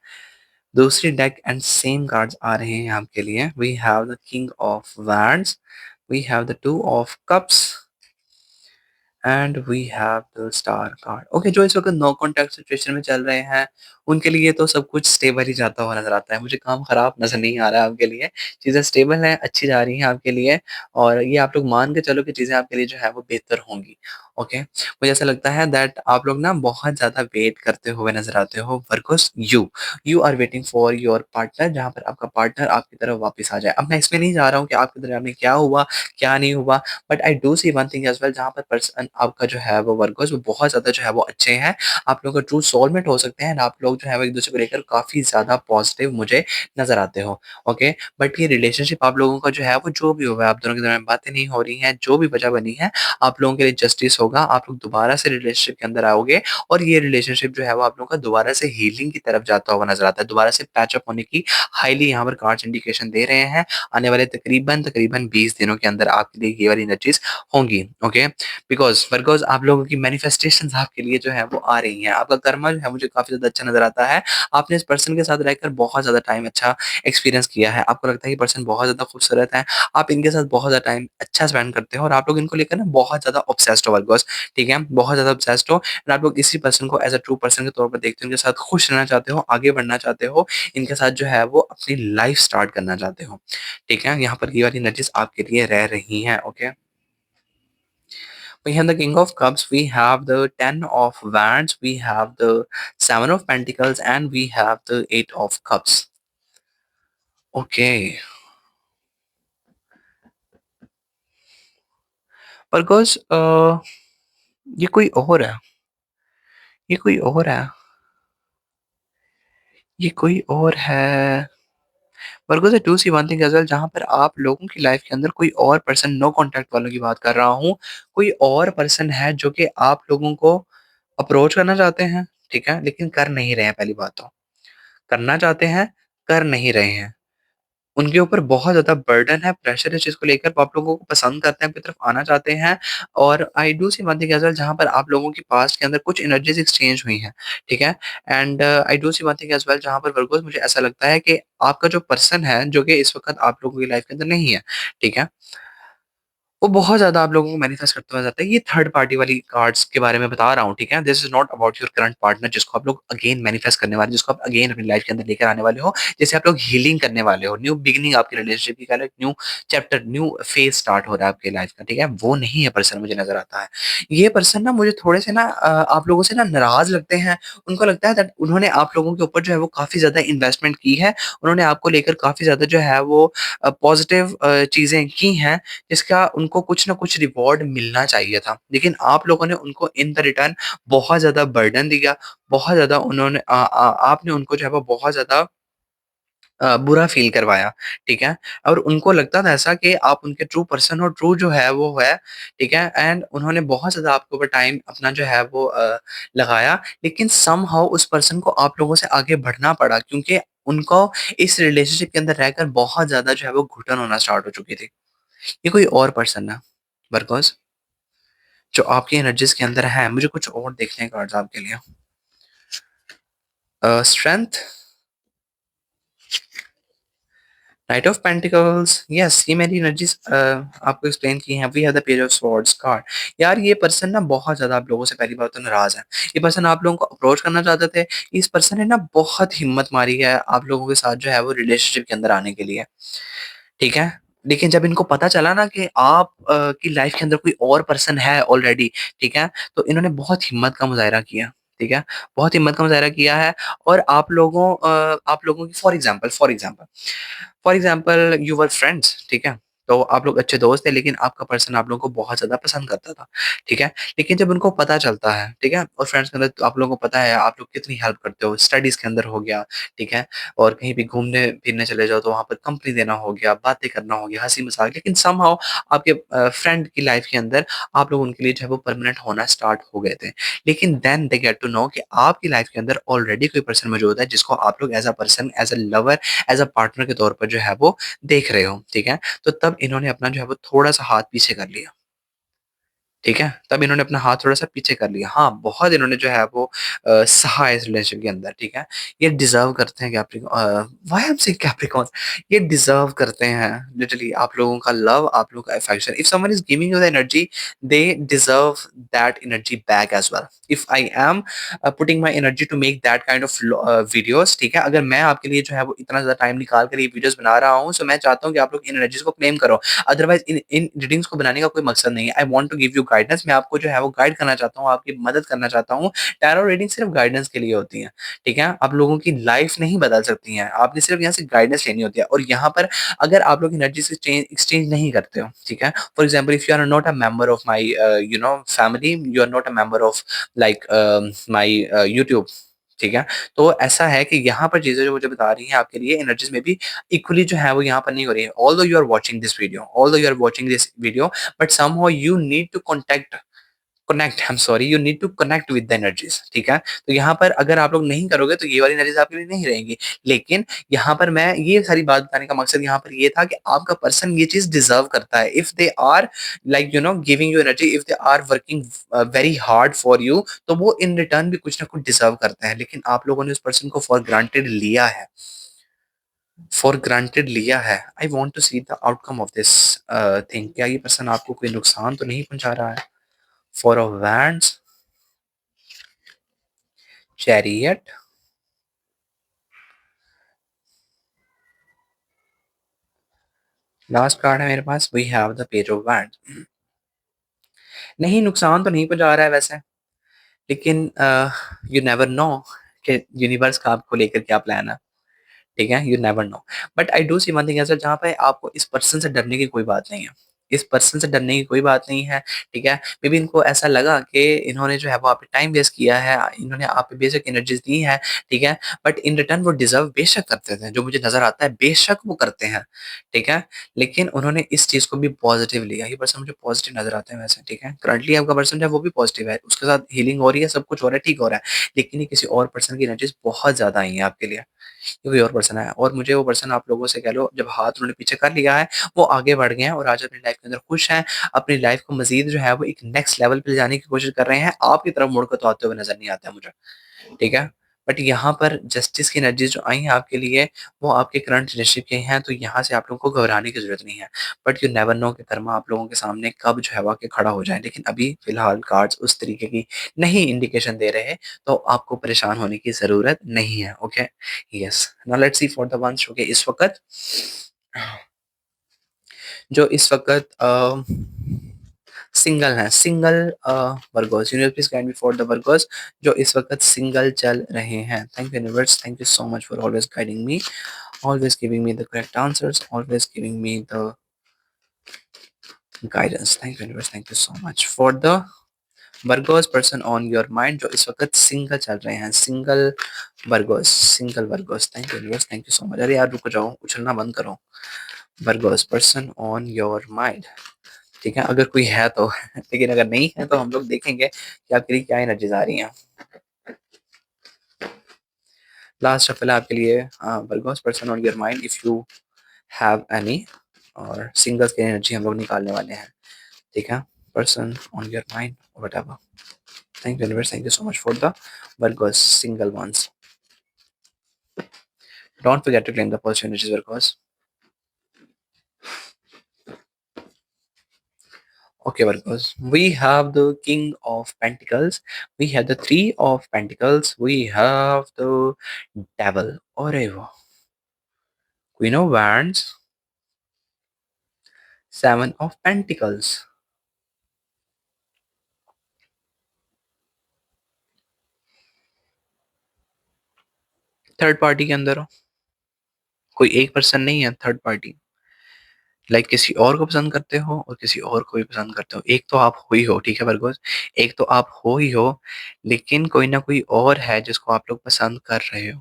दूसरी डेक एंड सेम कार्ड्स आ रहे हैं आपके लिए। We have the king of wands, we have the two of cups, and we have the star card. Okay, जो इस वक्त नो कॉन्टैक्ट सिचुएशन में चल रहे हैं उनके लिए तो सब कुछ स्टेबल ही जाता हुआ नजर आता है। मुझे काम खराब नजर नहीं आ रहा है आपके लिए। चीज़ें स्टेबल हैं, अच्छी जा रही हैं आपके लिए, और ये आप लोग मान के चलो कि चीज़ें आपके लिए जो है वो बेहतर होंगी। ओके, मुझे ऐसा लगता है दैट आप लोग ना बहुत ज़्यादा वेट करते हुए नज़र आते हो because you are waiting for your partner जहाँ पर आपका पार्टनर आपकी तरफ वापस आ जाए। अब मैं इसमें नहीं जा रहा हूँ कि आपके दरमियान में क्या हुआ, क्या नहीं हुआ, but I do see one thing as well जहाँ पर पर्सन आपका जो है वो वर्कर्स वो बहुत ज़्यादा जो है वो अच्छे हैं। आप लोगों का ट्रू सोलमेट हो सकते हैं एंड आप लोग जो है वो एक-दूसरे को लेकर काफ़ी ज़्यादा पॉज़िटिव मुझे नज़र आते हो। ओके, बट ये रिलेशनशिप आप लोगों का जो है वो जो भी हुआ है, आप दोनों के दरमियान बातें नहीं हो रही हैं, जो भी वजह बनी है आप लोगों के लिए जस्टिस होगा, आप लोग दोबारा से रिलेशनशिप के अंदर आओगे और ये रिलेशनशिप जो है वो आप लोगों का दोबारा से हीलिंग की तरफ जाता हुआ नज़र आता है। दोबारा से पैच अप होने की हाइली यहाँ पर कार्ड्स इंडिकेशन दे रहे हैं। आने वाले तकरीबन 20 दिनों के अंदर आपके लिए ये वाली एनर्जीज़ होंगी, ओके? बिकॉज़ आप लोगों की मैनिफेस्टेशंस आपके लिए जो है वो आ रही हैं। आपका कर्मा जो है मुझे काफ़ी ज़्यादा अच्छा नज़र आता है। आपने इस पर्सन के साथ रहकर बहुत ज़्यादा टाइम अच्छा एक्सपीरियंस किया है। आपको लगता है ये पर्सन बहुत ज़्यादा खूबसूरत है। आप इनके साथ बहुत ज़्यादा टाइम अच्छा स्पेंड करते हो और आप लोग इनको लेकर ना बहुत ज़्यादा ऑब्सेस्ड हो बस, ठीक है? बहुत ज़्यादा ऑब्सेस्ड हो और आप लोग इसी पर्सन को एज़ अ ट्रू पर्सन के तौर पर देखते हो, इनके साथ खुश रहना चाहते हो, आगे बढ़ना चाहते हो, इनके साथ जो है वो अपनी लाइफ़ स्टार्ट करना चाहते हो, ठीक है? यहाँ पर ये वाली एनर्जीज़ आपके लिए रह रही हैं, okay? We have the King of Cups, we have the Ten of Wands, we have the Seven of Pentacles, and we have the Eight of Cups. Okay, because ये कोई और है, ये कोई और है, ये कोई और है। वर्गो से do see one thing as well जहाँ पर आप लोगों की लाइफ़ के अंदर कोई और पर्सन नो कॉन्टैक्ट वालों की बात कर रहा हूँ। कोई और पर्सन है जो कि आप लोगों को अप्रोच करना चाहते हैं, ठीक है? लेकिन कर नहीं रहे हैं पहली बात तो। करना चाहते हैं, कर नहीं रहे हैं। उनके ऊपर बहुत ज़्यादा बर्डन है, प्रेशर है इस चीज़ को लेकर, वो आप लोगों को पसंद करते हैं, आपकी तरफ आना चाहते हैं और I do see one thing as well जहाँ पर आप लोगों की पास्ट के अंदर कुछ एनर्जीज़ एक्सचेंज हुई हैं, ठीक है? And I do see one thing as well जहाँ पर वर्गोज़ मुझे ऐसा लगता है कि आपका जो पर्सन है, जो कि इस वक़्त आप लोगों की लाइफ़ के अंदर नहीं है, ठीक है? वो बहुत ज़्यादा आप लोगों को मैनिफेस्ट करते हुए जाता है। ये थर्ड पार्टी वाली कार्ड्स के बारे में बता रहा हूँ, ठीक है? This is not about your current partner जिसको आप लोग अगेन मैनिफेस्ट करने वाले, जिसको आप अगेन अपनी लाइफ़ के अंदर लेकर आने वाले हो। जैसे आप लोग हीलिंग करने वाले हो, न्यू बिगिनिंग आपकी रिलेशनशिप की कह लो, एक new chapter, new phase start हो रहा है आपकी लाइफ़ का, ठीक है? वो नहीं है पर्सन मुझे नज़र आता है। ये पर्सन ना मुझे थोड़े से ना आप लोगों से ना नाराज़ लगते हैं। उनको लगता है दैट उन्होंने आप लोगों के ऊपर जो है वो काफ़ी ज़्यादा इन्वेस्टमेंट की है। उन्होंने आपको लेकर काफ़ी ज़्यादा जो है वो पॉज़िटिव चीज़ें की हैं जिसका उनको कुछ ना कुछ रिवॉर्ड मिलना चाहिए था। लेकिन आप लोगों ने उनको इन द रिटर्न बहुत ज़्यादा बर्डन दिया, बहुत ज़्यादा उन्होंने आपने उनको जो है वो बहुत ज़्यादा बुरा फ़ील करवाया, ठीक है? और उनको लगता था ऐसा कि आप उनके ट्रू पर्सन हो, ट्रू जो है वो है, ठीक है? एंड उन्होंने बहुत ज़्यादा आपके ऊपर टाइम अपना जो है वो लगाया, लेकिन समहाउ उस पर्सन को आप लोगों से आगे बढ़ना पड़ा क्योंकि उनको इस रिलेशनशिप के अंदर रहकर बहुत ज़्यादा जो है वो घुटन होना स्टार्ट हो चुकी थी। ये कोई और पर्सन है, बिकॉज़ जो आपकी एनर्जीज़ के अंदर है, मुझे कुछ और देखने हैं कार्ड्स आपके लिए। Strength, knight of pentacles, yes ये मेरी एनर्जीज़ आपको एक्सप्लेन की हैं। We have the page of swords card. यार ये पर्सन ना बहुत ज़्यादा आप लोगों से पहली बात तो नाराज़ है। ये पर्सन आप लोगों को अप्रोच करना चाहते थे। इस पर्सन ने ना बहुत हिम्मत मारी है आप लोगों के साथ जो है वो रिलेशनशिप के अंदर आने के लिए, ठीक है? लेकिन जब इनको पता चला ना कि आप की लाइफ़ के अंदर कोई और पर्सन है ऑलरेडी, ठीक है? तो इन्होंने बहुत हिम्मत का मुज़ाहिरा किया, ठीक है? बहुत हिम्मत का मुज़ाहिरा किया है और आप लोगों की for example you were friends, ठीक है? तो आप लोग अच्छे दोस्त थे लेकिन आपका पर्सन आप लोगों को बहुत ज़्यादा पसंद करता था, ठीक है? लेकिन जब उनको पता चलता है, ठीक है? और फ्रेंड्स के अंदर तो आप लोगों को पता है आप लोग कितनी हेल्प करते हो, स्टडीज़ के अंदर हो गया, ठीक है? और कहीं भी घूमने-फिरने चले जाओ तो वहाँ पर कंपनी देना हो गया, बातें करना हो गया, हँसी-मज़ाक लेकिन समहाउ आपके फ्रेंड की लाइफ़ के अंदर आप लोग उनके लिए जो है वो परमानेंट होना स्टार्ट हो गए थे। लेकिन then they get to know कि आपकी लाइफ़ के अंदर ऑलरेडी कोई पर्सन मौजूद है जिसको आप लोग as a person, as a lover, as a partner के तौर पर जो है वो देख रहे हो, ठीक है? तो तब इन्होंने अपना जो है वो थोड़ा-सा हाथ पीछे कर लिया। ठीक है? तब इन्होंने अपना हाथ थोड़ा-सा पीछे कर लिया। हाँ, बहुत इन्होंने जो है वो सहा है इस रिलेशनशिप के अंदर, ठीक है? ये डिज़र्व करते हैं why I am saying Capricorn, ये डिज़र्व करते हैं लिटरली आप लोगों का लव, आप लोगों का affection. If someone is giving you the energy, they deserve that energy back as well. If I am putting my energy to make that kind of videos, ठीक है? अगर मैं आपके लिए जो है वो इतना ज़्यादा टाइम निकाल कर ये वीडियोज़ बना रहा हूँ, सो मैं चाहता हूँ कि आप लोग इन एनर्जीज़ को क्लेम करो। अदरवाइज़ इन इन रीडिंग्स को बनाने का कोई मकसद नहीं है। I want to give you guidance मैं आपको जो है वो गाइड करना चाहता हूँ, आपकी मदद करना चाहता हूँ। टैरो रीडिंग सिर्फ़ गाइडेंस के लिए होती है, ठीक है? आप लोगों की लाइफ़ नहीं बदल सकती हैं, आपने सिर्फ़ यहाँ से गाइडेंस लेनी होती है और यहाँ पर अगर आप लोग एनर्जी से एक्सचेंज नहीं करते हो, ठीक है? For example if you are not a member of my family, you are not a member of like my YouTube, ठीक है? तो ऐसा है कि यहाँ पर चीज़ें जो मुझे बता रही हैं आपके लिए एनर्जीज़ में भी इक्वली जो है वो यहाँ पर नहीं हो रही है। Although you are watching this video but somehow you need to connect I am sorry you need to connect with the energies, ठीक है? तो यहाँ पर अगर आप लोग नहीं करोगे तो ये वाली एनर्जीज आपके लिए नहीं रहेंगी। लेकिन यहाँ पर मैं ये सारी बात बताने का मकसद यहाँ पर ये था कि आपका पर्सन ये चीज डिजर्व करता है। If they are like giving you energy, if they are working very hard for you, तो वो इन रिटर्न भी कुछ ना कुछ डिजर्व करते हैं। लेकिन आप लोगों ने उस पर्सन को फॉर ग्रांटेड लिया है। I want to see the outcome of this thing. क्या ये पर्सन आपको कोई नुकसान तो नहीं पहुंचा रहा है? Four of wands, chariot, last card है मेरे पास, we have the page of wands. नहीं, नुकसान तो नहीं पहुंचा रहा है वैसे, लेकिन यू नेवर नो कि यूनिवर्स का आपको लेकर क्या प्लान है, ठीक है? You never know. But I do see one thing ऐसा जहाँ पे आपको इस पर्सन से डरने की कोई बात नहीं है। इस पर्सन से डरने की कोई बात नहीं है, ठीक है? मे बी इनको ऐसा लगा कि इन्होंने जो है वो आप पे टाइम वेस्ट किया है, इन्होंने आप पे बेशक एनर्जीज़ दी हैं, ठीक है? बट इन रिटर्न वो डिज़र्व बेशक करते थे, जो मुझे नज़र आता है बेशक वो करते हैं, ठीक है? लेकिन उन्होंने इस चीज़ को भी पॉज़िटिव लिया। ये पर्सन मुझे पॉज़िटिव नज़र आते हैं वैसे, ठीक है? करंटली आपका पर्सन जो है वो भी पॉज़िटिव है, उसके साथ हीलिंग हो रही है, सब कुछ हो रहा है, ठीक हो रहा है। लेकिन ये किसी और पर्सन की एनर्जीज़ बहुत ज़्यादा आई हैं आपके लिए। ये कोई और पर्सन है और मुझे वो पर्सन आप लोगों से कह लो जब हाथ उन्होंने पीछे कर लिया है, वो आगे बढ़ गए हैं और आज अपनी लाइफ के अंदर खुश हैं, अपनी लाइफ को मज़ीद जो है वो एक नेक्स्ट लेवल पे ले जाने की कोशिश कर रहे हैं। आपकी तरफ मुड़ कर तो आते हुए नज़र नहीं आते हैं मुझे, ठीक है? बट यहाँ पर जस्टिस की एनर्जीज़ जो आई हैं आपके लिए, वो आपके करंट रिलेशनशिप के हैं, तो यहाँ से आप लोगों को घबराने की ज़रूरत नहीं है। बट यू नेवर नो कि कर्मा आप लोगों के सामने कब जो है वो आके खड़ा हो जाए। लेकिन अभी फ़िलहाल कार्ड्स उस तरीके की नहीं इंडिकेशन दे रहे, तो आपको परेशान होने की ज़रूरत नहीं है, okay? Yes, now let's see for the ones जो कि इस वक़्त सिंगल हैं, single Virgos. Universe please guide me for the Virgos जो इस वक़्त सिंगल चल रहे हैं। Thank you universe, thank you so much for always guiding me, always giving me the correct answers, always giving me the guidance. Thank you universe, thank you so much for the Virgo's person on your mind जो इस वक्त single चल रहे हैं, single Virgo's. Thank you universe, thank you so much. अरे यार रुक जाओ, उछलना बंद करो। Virgo's person on your mind, ठीक है? अगर कोई है तो लेकिन अगर नहीं है तो हम लोग देखेंगे कि आपके लिए क्या एनर्जीज आ रही हैं। लास्ट शफल है आपके लिए Virgos person on your mind if you have any, और सिंगल्स की एनर्जी हम लोग निकालने वाले हैं, ठीक है? Person on your mind whatever. Thank you universe, thank you so much for the Virgos single ones. Don't forget to claim the positive energies Virgos. Okay, Virgos. We have the King of Pentacles. We have the Three of Pentacles. We have the Devil. Orevo. Queen of Wands. Seven of Pentacles. Third party के अंदर हो, कोई एक person नहीं है, third party. Like किसी और को पसंद करते हो और किसी और को भी पसंद करते हो। एक तो आप हो ही हो, ठीक है वर्गोस? एक तो आप हो ही हो, लेकिन कोई ना कोई और है जिसको आप लोग पसंद कर रहे हो,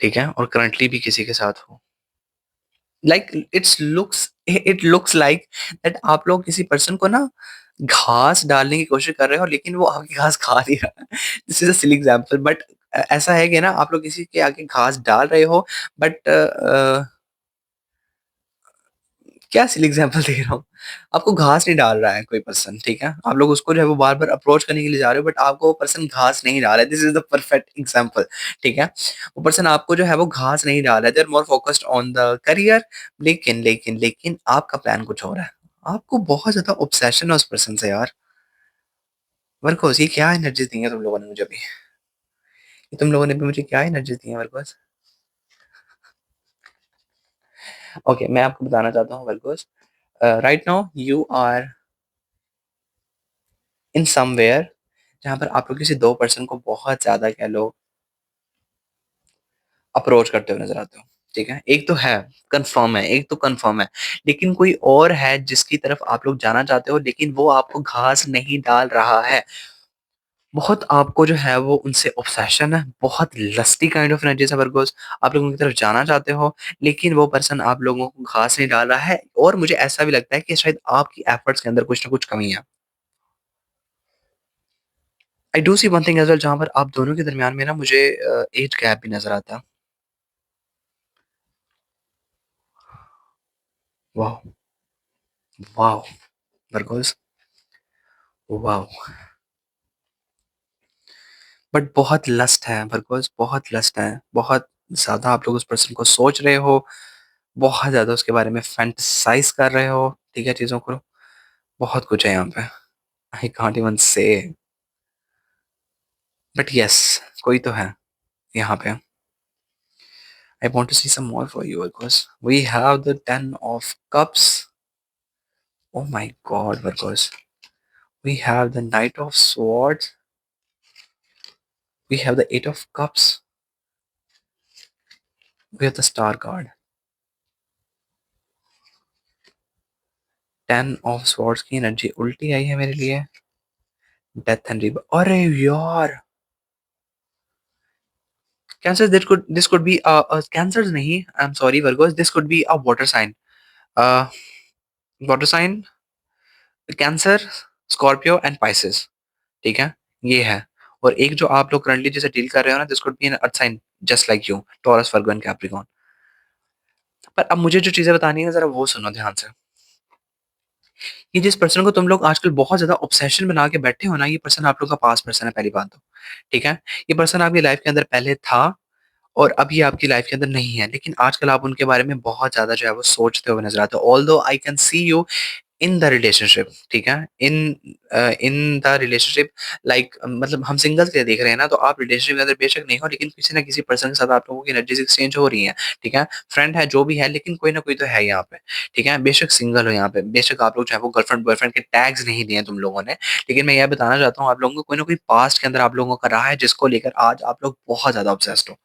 ठीक है? और करंटली भी किसी के साथ हो। Like it looks like that आप लोग किसी पर्सन को ना घास डालने की कोशिश कर रहे हो, लेकिन वो आपकी घास खा नहीं रहा। This is a silly example but ऐसा है कि ना आप लोग किसी के आगे घास डाल रहे हो, बट क्या सिली एग्जांपल दे रहा हूँ। आपको घास नहीं डाल रहा है कोई पर्सन, ठीक है? आप लोग उसको जो है वो बार बार अप्रोच करने के लिए जा रहे हो, बट आपको वो पर्सन घास नहीं डाल रहा है। This is the perfect example, ठीक है? वो पर्सन आपको जो है वो घास नहीं डाल रहा है, they are more focused on the career. लेकिन आपका प्लान कुछ और है। आपको बहुत ज्यादा ऑब्सेशन है उस पर्सन से यार। वर्कोस, ये क्या एनर्जी दी है तुम लोगों ने मुझे अभी? ये तुम लोगों ने भी मुझे क्या एनर्जी दी है वर्कोस? ओके, मैं आपको बताना चाहता हूँ Virgos, right now you are in somewhere जहाँ पर आप लोग किसी 2 पर्सन को बहुत ज़्यादा कह लो अप्रोच करते हुए नज़र आते हो, ठीक है? एक तो है, कन्फर्म है, एक तो कन्फर्म है, लेकिन कोई और है जिसकी तरफ आप लोग जाना चाहते हो लेकिन वो आपको घास नहीं डाल रहा है। बहुत आपको जो है वो उनसे ऑब्सेशन है, बहुत लस्टी काइंड ऑफ एनर्जीज़ है वर्गोज़, आप लोग उनकी तरफ जाना चाहते हो, लेकिन वो पर्सन आप लोगों को घास नहीं डाल रहा है और मुझे ऐसा भी लगता है कि शायद आपकी एफर्ट्स के अंदर कुछ ना कुछ कमी है। I do see one thing as well जहाँ पर आप दोनों के दरमियान में ना मुझे ऐज गैप भी नज़र आता है। वाओ! वाओ! वर्गोज़ वाओ! बट बहुत लस्ट है वर्गोज़ बहुत लस्ट है, बहुत ज़्यादा आप लोग उस पर्सन को सोच रहे हो, बहुत ज़्यादा उसके बारे में फैंटेसाइज़ कर रहे हो, ठीक है, चीज़ों को, बहुत कुछ है यहाँ पे। I can't even say but yes कोई तो है यहाँ पे। I want to see some more for you because we have the 10 of cups. Oh my God because we have the knight of swords, we have the 8 of cups, we have the star card. 10 of swords की energy उल्टी आई है मेरे लिए। Death and rebirth अरे यार! Cancer this could be Cancer नहीं, I am sorry Virgos this could be a water sign. A, water sign, Cancer, Scorpio and Pisces, ठीक है? ये है और एक जो आप लोग करंटली जिसे डील कर रहे हो ना this could be an earth sign just like you, Taurus, Virgo and Capricorn. पर अब मुझे जो चीज़ें बतानी है ज़रा वो सुनो ध्यान से। ये जिस पर्सन को तुम लोग आजकल बहुत ज़्यादा ऑब्सेशन बना के बैठे हो ना, ये पर्सन आप लोग का पास्ट पर्सन है पहली बात तो, ठीक है? ये पर्सन आपकी लाइफ के अंदर पहले था और अब ये आपकी लाइफ के अंदर नहीं है, लेकिन आजकल आप उनके बारे में बहुत ज़्यादा जो है वो सोचते हुए नज़र आते हो। Although I can see you in the relationship, ठीक है? इन द रिलेशनशिप लाइक मतलब हम सिंगल्स के लिए देख रहे हैं ना, तो आप रिलेशनशिप के अंदर बेशक नहीं हो, लेकिन किसी ना किसी पर्सन के साथ आप लोगों की एनर्जीज़ एक्सचेंज हो रही हैं, ठीक है? फ्रेंड है, जो भी है, लेकिन कोई ना कोई तो है यहाँ पे, ठीक है? बेशक सिंगल हो यहाँ पे, बेशक आप लोग जो है वो गर्लफ्रेंड, बॉयफ्रेंड के टैग्स नहीं दिए हैं तुम लोगों ने, लेकिन मैं यह बताना चाहता हूँ आप लोगों को कोई ना कोई पास्ट के अंदर आप लोगों का रहा है, जिसको लेकर आज आप लोग बहुत ज़्यादा ऑब्सेस्ड हो।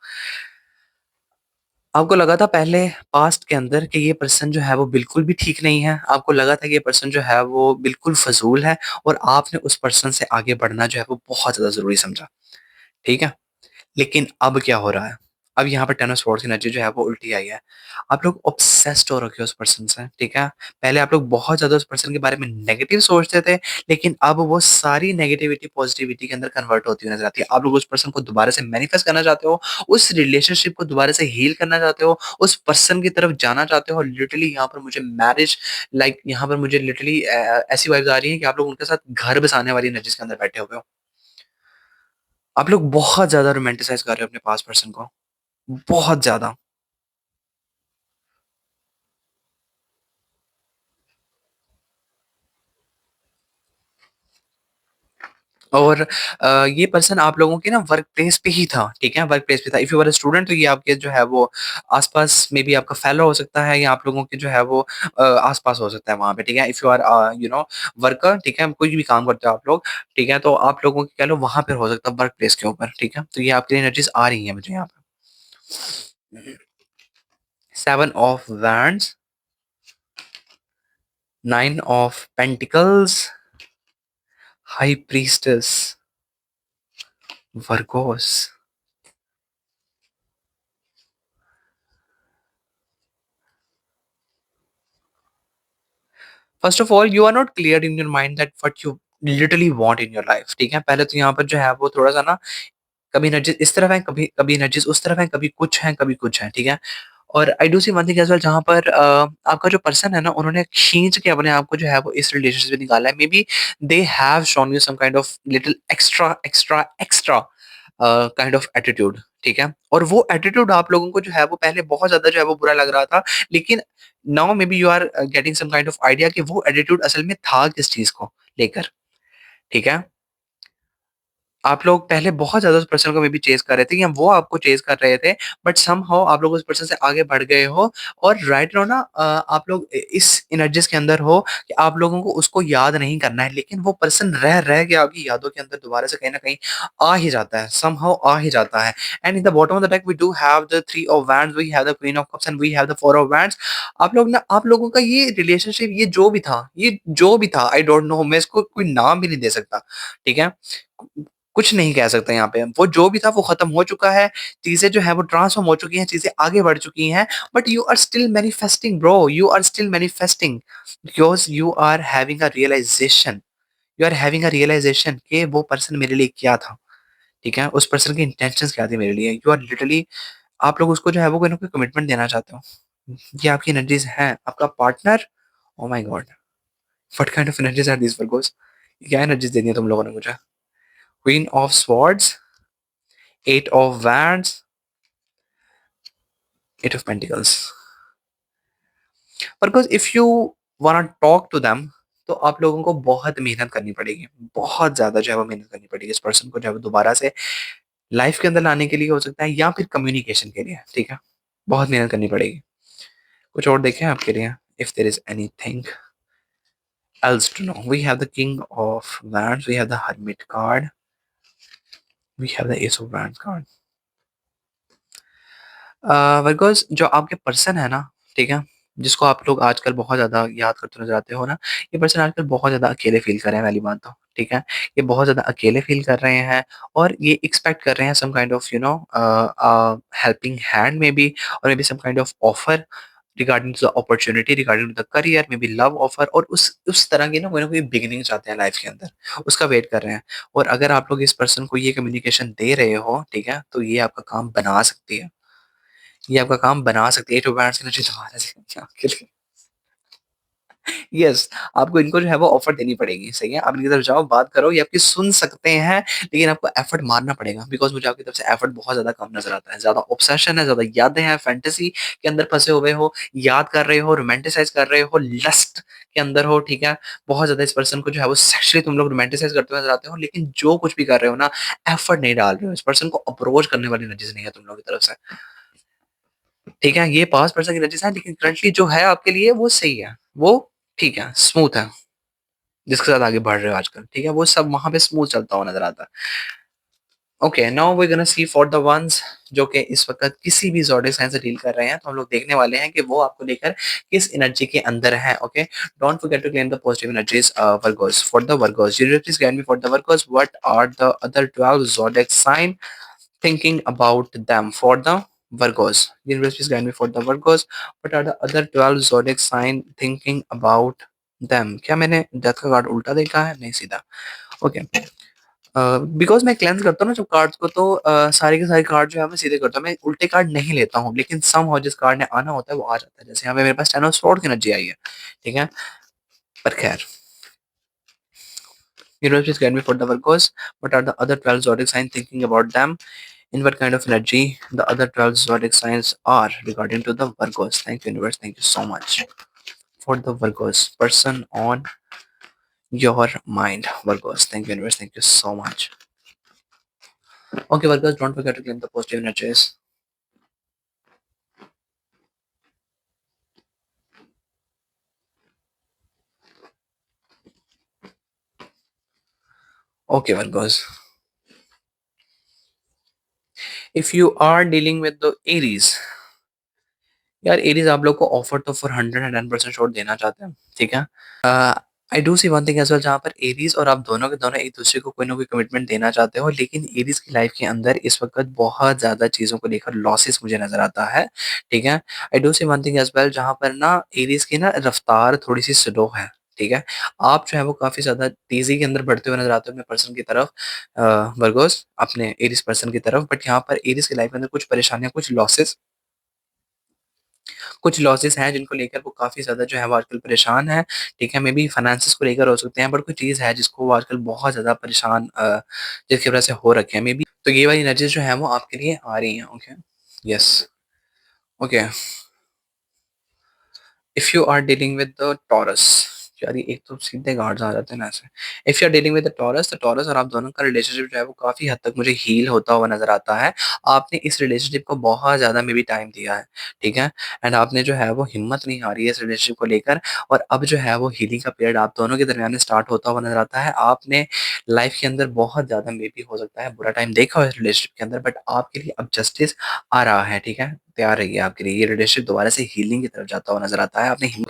आपको लगा था पहले पास्ट के अंदर कि ये पर्सन जो है वो बिल्कुल भी ठीक नहीं है। आपको लगा था कि ये पर्सन जो है वो बिल्कुल फ़ज़ूल है और आपने उस पर्सन से आगे बढ़ना जो है वो बहुत ज़्यादा ज़रूरी समझा। ठीक है? लेकिन अब क्या हो रहा है? अब यहाँ पे टेन ऑफ स्वॉर्ड्स की एनर्जी जो है वो उल्टी आई है। आप लोग ऑब्सेस्ड हो रखे हो उस पर्सन से, ठीक है? पहले आप लोग बहुत ज़्यादा उस पर्सन के बारे में नेगेटिव सोचते थे, लेकिन अब वो सारी नेगेटिविटी पॉजिटिविटी के अंदर कन्वर्ट होती हुई नज़र आती है। आप लोग उस पर्सन को दोबारा से मैनिफेस्ट करना चाहते हो, उस रिलेशनशिप को दोबारा से हील करना चाहते हो, उस पर्सन की तरफ जाना चाहते हो। लिटरली यहाँ पर मुझे मैरिज लाइक यहाँ पर मुझे लिटरली ऐसी वाइब्स आ रही हैं कि आप लोग उनके साथ घर बसाने वाली एनर्जीज़ के अंदर बैठे हुए हो। आप लोग बहुत ज़्यादा रोमांटिसाइज़ कर रहे हो अपने पास्ट पर्सन को। बहुत ज़्यादा। और ये पर्सन आप लोगों के ना वर्क प्लेस पे ही था, ठीक है? वर्क प्लेस पे था। If you are a student तो ये आपके जो है वो आस-पास में भी आपका फेलो हो सकता है या आप लोगों के जो है वो आस-पास हो सकता है वहाँ पे, ठीक है? If you are you know worker, ठीक है? कोई भी काम करते हो आप लोग, ठीक है? तो आप लोगों की कह लो वहाँ पे हो सकता है वर्क प्लेस के ऊपर, ठीक है? तो ये आपके लिए एनर्जीज़ आ रही हैं मुझे यहाँ पे। 7 of wands, 9 of pentacles, high priestess, Virgos. First of all you are not clear in your mind that what you literally want in your life, ठीक है? पहले तो यहाँ पर जो है वो थोड़ा-सा ना कभी एनर्जीज़ इस तरफ है, कभी कभी एनर्जीज़ उस तरफ है, कभी कुछ है, कभी कुछ है, ठीक है? और I do see one thing as well जहाँ पर आपका जो पर्सन है ना उन्होंने खींच के अपने आप को जो है वो इस रिलेशनशिप में निकाला है। Maybe they have shown you some kind of little extra extra extra kind of attitude, ठीक है? और वो एटीट्यूड आप लोगों को जो है वो पहले बहुत ज़्यादा जो है वो बुरा लग रहा था, लेकिन now maybe you are getting some kind of idea कि वो एटीट्यूड असल में था किस चीज़ को लेकर, ठीक है? आप लोग पहले बहुत ज़्यादा उस पर्सन को मे बी चेज़ कर रहे थे या वो आपको चेज़ कर रहे थे, बट समहाउ आप लोग उस पर्सन से आगे बढ़ गए हो और राइट नाउ ना आप लोग इस एनर्जीज़ के अंदर हो कि आप लोगों को उसको याद नहीं करना है, लेकिन वो पर्सन रह के आपकी यादों के अंदर दोबारा से कहीं न कहीं आ ही जाता है, समहाउ आ ही जाता है। And in the bottom of the deck we do have the 3 of wands, we have the queen of cups and we have the 4 of wands. आप लोगों का ये रिलेशनशिप ये जो भी था, आई डोंट नो, मैं इसको कोई नाम भी नहीं दे सकता, ठीक है? कुछ नहीं कह सकते यहाँ पे। वो जो भी था वो खत्म हो चुका है, चीज़ें जो है वो ट्रांसफ़ॉर्म हो चुकी हैं, चीज़ें आगे बढ़ चुकी हैं, but you are still manifesting bro, you are still manifesting because you are having a realization कि वो पर्सन मेरे लिए क्या था, ठीक है? उस पर्सन की इंटेंशंस क्या थी मेरे लिए। यू आर लिटरली आप लोग उसको जो है वो कोई ना कोई कमिटमेंट देना चाहते हो। ये आपकी एनर्जीज़ हैं। आपका partner, oh my God! What kind of energies are these Virgos? क्या एनर्जीज़ दे दी है तुम लोगों ने मुझे? Queen of swords, 8 of wands, 8 of pentacles. Because if you wanna talk to them तो आप लोगों को बहुत मेहनत करनी पड़ेगी। बहुत ज़्यादा जो है वो मेहनत करनी पड़ेगी इस पर्सन को जो है वो दोबारा से लाइफ़ के अंदर लाने के लिए हो सकता है या फिर कम्युनिकेशन के लिए, ठीक है? बहुत मेहनत करनी पड़ेगी। कुछ और देखें आपके लिए? If there is anything else to know. We have the King of Wands, we have the Hermit card, we have the Ace of Wands card. Because जो आपके पर्सन है ना, ठीक है? जिसको आप लोग आजकल बहुत ज़्यादा याद करते नज़र आते हो ना, ये पर्सन आजकल बहुत ज़्यादा अकेले फ़ील कर रहे हैं पहली बात तो, ठीक है? ये बहुत ज़्यादा अकेले फ़ील कर रहे हैं और ये एक्सपेक्ट कर रहे हैं some kind of helping hand maybe और maybe some kind of offer regarding to the opportunity, regarding to the career, maybe love offer और उस तरह की ना कोई बिगिनिंग चाहते हैं लाइफ़ के अंदर, उसका वेट कर रहे हैं। और अगर आप लोग इस पर्सन को ये कम्युनिकेशन दे रहे हो, ठीक है? तो ये आपका काम बना सकती है। ये आपका काम बना सकती है, 8 बैंड्स की एनर्जी दोबारा से आपके लिए। यस, आपको इनको जो है वो ऑफर देनी पड़ेगी, सही है? आप इनकी तरफ जाओ, बात करो, ये आपकी सुन सकते हैं, लेकिन आपको एफर्ट मारना पड़ेगा बिकॉज़ मुझे आपकी तरफ से एफर्ट बहुत ज़्यादा कम नज़र आता है। ज़्यादा ऑब्सेशन है, ज़्यादा यादें हैं, फैंटेसी के अंदर फँसे हुए हो, याद कर रहे हो, रोमांटिसाइज़ कर रहे हो, लस्ट के अंदर हो, ठीक है? बहुत ज़्यादा इस पर्सन को जो है वो सेक्सुअली तुम लोग रोमांटिसाइज़ करते हुए नज़र आते हो, लेकिन जो कुछ भी कर रहे हो ना, एफर्ट नहीं डाल रहे हो। इस पर्सन को अप्रोच करने वाली एनर्जीज़ नहीं है तुम लोगों की तरफ से। ठीक है, ये पास्ट पर्सन की एनर्जीज़ हैं, लेकिन करंटली जो है आपके लिए वो सही है। वो ठीक है, स्मूथ है, जिसके साथ आगे बढ़ रहे हो आजकल, ठीक है? वो सब वहाँ पे स्मूथ चलता हुआ नज़र आता है। Okay, now we gonna see for the ones जो कि इस वक़्त किसी भी ज़ोडिएक साइन से डील कर रहे हैं, तो हम लोग देखने वाले हैं कि वो आपको लेकर किस एनर्जी के अंदर हैं, okay? Don't forget to claim the positive energies Virgos for the Virgos. Universe please guide me for the Virgos, what are the other 12 zodiac sign thinking about them for the Virgos. Universe please guide me for the Virgos. What are the other 12 zodiac sign thinking about them? क्या मैंने death का card उल्टा देखा है? नहीं सीधा। Okay. Because मैं cleanse करता हूँ ना जब कार्ड्स को तो सारे के सारे कार्ड जो है मैं सीधे करता हूँ। मैं उल्टे कार्ड नहीं लेता हूँ, लेकिन समहाउ जिस कार्ड ने आना होता है वो आ जाता है। जैसे यहाँ पे मेरे पास 10 ऑफ स्वॉर्ड की एनर्जी आई है, ठीक है? पर खैर, universe please guide me for the Virgos. What are the other 12 zodiac sign thinking about them? In what kind of energy the other 12 zodiac signs are regarding to the Virgos. Thank you, universe. Thank you so much for the Virgos person on your mind. Virgos. Thank you, universe. Thank you so much. Okay, Virgos, don't forget to claim the positive energies. Okay, Virgos. If you are dealing with the Aries, यार Aries आप लोग को offer तो for 110% sure देना चाहते हैं, ठीक है? I do see one thing as well जहाँ पर एरीज़ और आप दोनों के दोनों एक-दूसरे को कोई ना कोई कमिटमेंट देना चाहते हो, लेकिन एरीज़ की लाइफ़ के अंदर इस वक़्त बहुत ज़्यादा चीज़ों को लेकर लॉसेस मुझे नज़र आता है, ठीक है? I do see one thing as well जहाँ पर ना एरीज़ की ना रफ़्तार थोड़ी-सी स्लो है, ठीक है? आप जो है वो काफ़ी ज़्यादा तेज़ी के अंदर बढ़ते हुए नज़र आते हो अपने पर्सन की तरफ वर्गोस अपने एरीज़ पर्सन की तरफ, बट यहाँ पर एरीज़ की लाइफ़ के अंदर कुछ लॉसेस हैं जिनको लेकर वो काफ़ी ज़्यादा जो है वो आजकल परेशान है, ठीक है? मेबी फाइनेंसेस को लेकर हो सकते हैं, बट कोई चीज़ है जिसको वो आजकल बहुत ज़्यादा परेशान जिसकी वज़ह से हो रखे हैं मेबी। तो ये वाली एनर्जीज़ जो हैं वो आपके लिए आ रही हैं, okay? Yes, okay. If you are dealing with the Taurus, यार ये एक तो सीधे गार्ड्स आ जाते हैं ना ऐसे। If you are dealing with the Taurus, तो टॉरस और आप दोनों का रिलेशनशिप जो है वो काफ़ी हद तक मुझे हील होता हुआ नज़र आता है। आपने इस रिलेशनशिप को बहुत ज़्यादा मे बी टाइम दिया है, ठीक है? एंड आपने जो है वो हिम्मत नहीं हारी है इस रिलेशनशिप को लेकर, और अब जो है वो हीलिंग का पीरियड आप दोनों के दरमियान में स्टार्ट होता हुआ नज़र आता है। आपने लाइफ के अंदर बहुत ज़्यादा मे बी हो सकता है बुरा टाइम देखा हो इस रिलेशनशिप के अंदर, बट आपके लिए अब जस्टिस आ रहा है, ठीक है? तैयार रहिए आपके लिए। ये रिलेशनशिप दोबारा से हीलिंग की तरफ जाता हुआ नज़र आता है। आपने him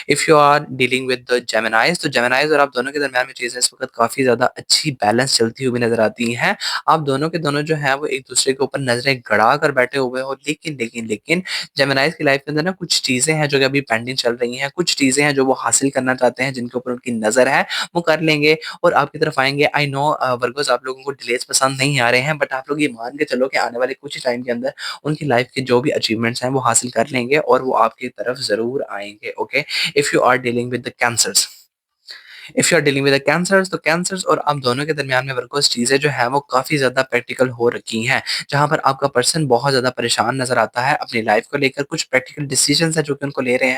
if you are dealing with the Geminis, तो जेमिनाइज़ और आप दोनों के दरमियान में चीज़ें इस वक़्त काफ़ी ज़्यादा अच्छी बैलेंस चलती हुई नज़र आती हैं। आप दोनों के दोनों जो हैं वो एक-दूसरे के ऊपर नज़रें गड़ा कर बैठे हुए हो, लेकिन जेमिनाइज़ की लाइफ़ के अंदर ना कुछ चीज़ें हैं जो कि अभी पेंडिंग चल रही हैं, कुछ चीज़ें हैं जो वो हासिल करना चाहते हैं, जिनके ऊपर उनकी नज़र है, वो कर लेंगे और आपकी तरफ आएँगे। आई नो वर्गोज़ आप लोगों को डिलेज़ पसंद नहीं आ रहे हैं, बट आप लोग ये मान के चलो कि आने वाले कुछ ही टाइम के अंदर उनकी लाइफ़ के जो भी अचीवमेंट्स हैं, वो हासिल कर लेंगे और वो आपकी तरफ ज़रूर आएँगे, okay? If you are dealing with the cancers, if you are dealing with the Cancers, तो कैंसर्स और आप दोनों के दरमियान में वर्कर्स चीज़ें जो है वो काफ़ी ज़्यादा प्रैक्टिकल हो रखी हैं, जहाँ पर आपका पर्सन बहुत ज़्यादा परेशान नज़र आता है अपनी लाइफ को लेकर। कुछ प्रैक्टिकल डिसीजंस हैं जो कि उनको ले रहे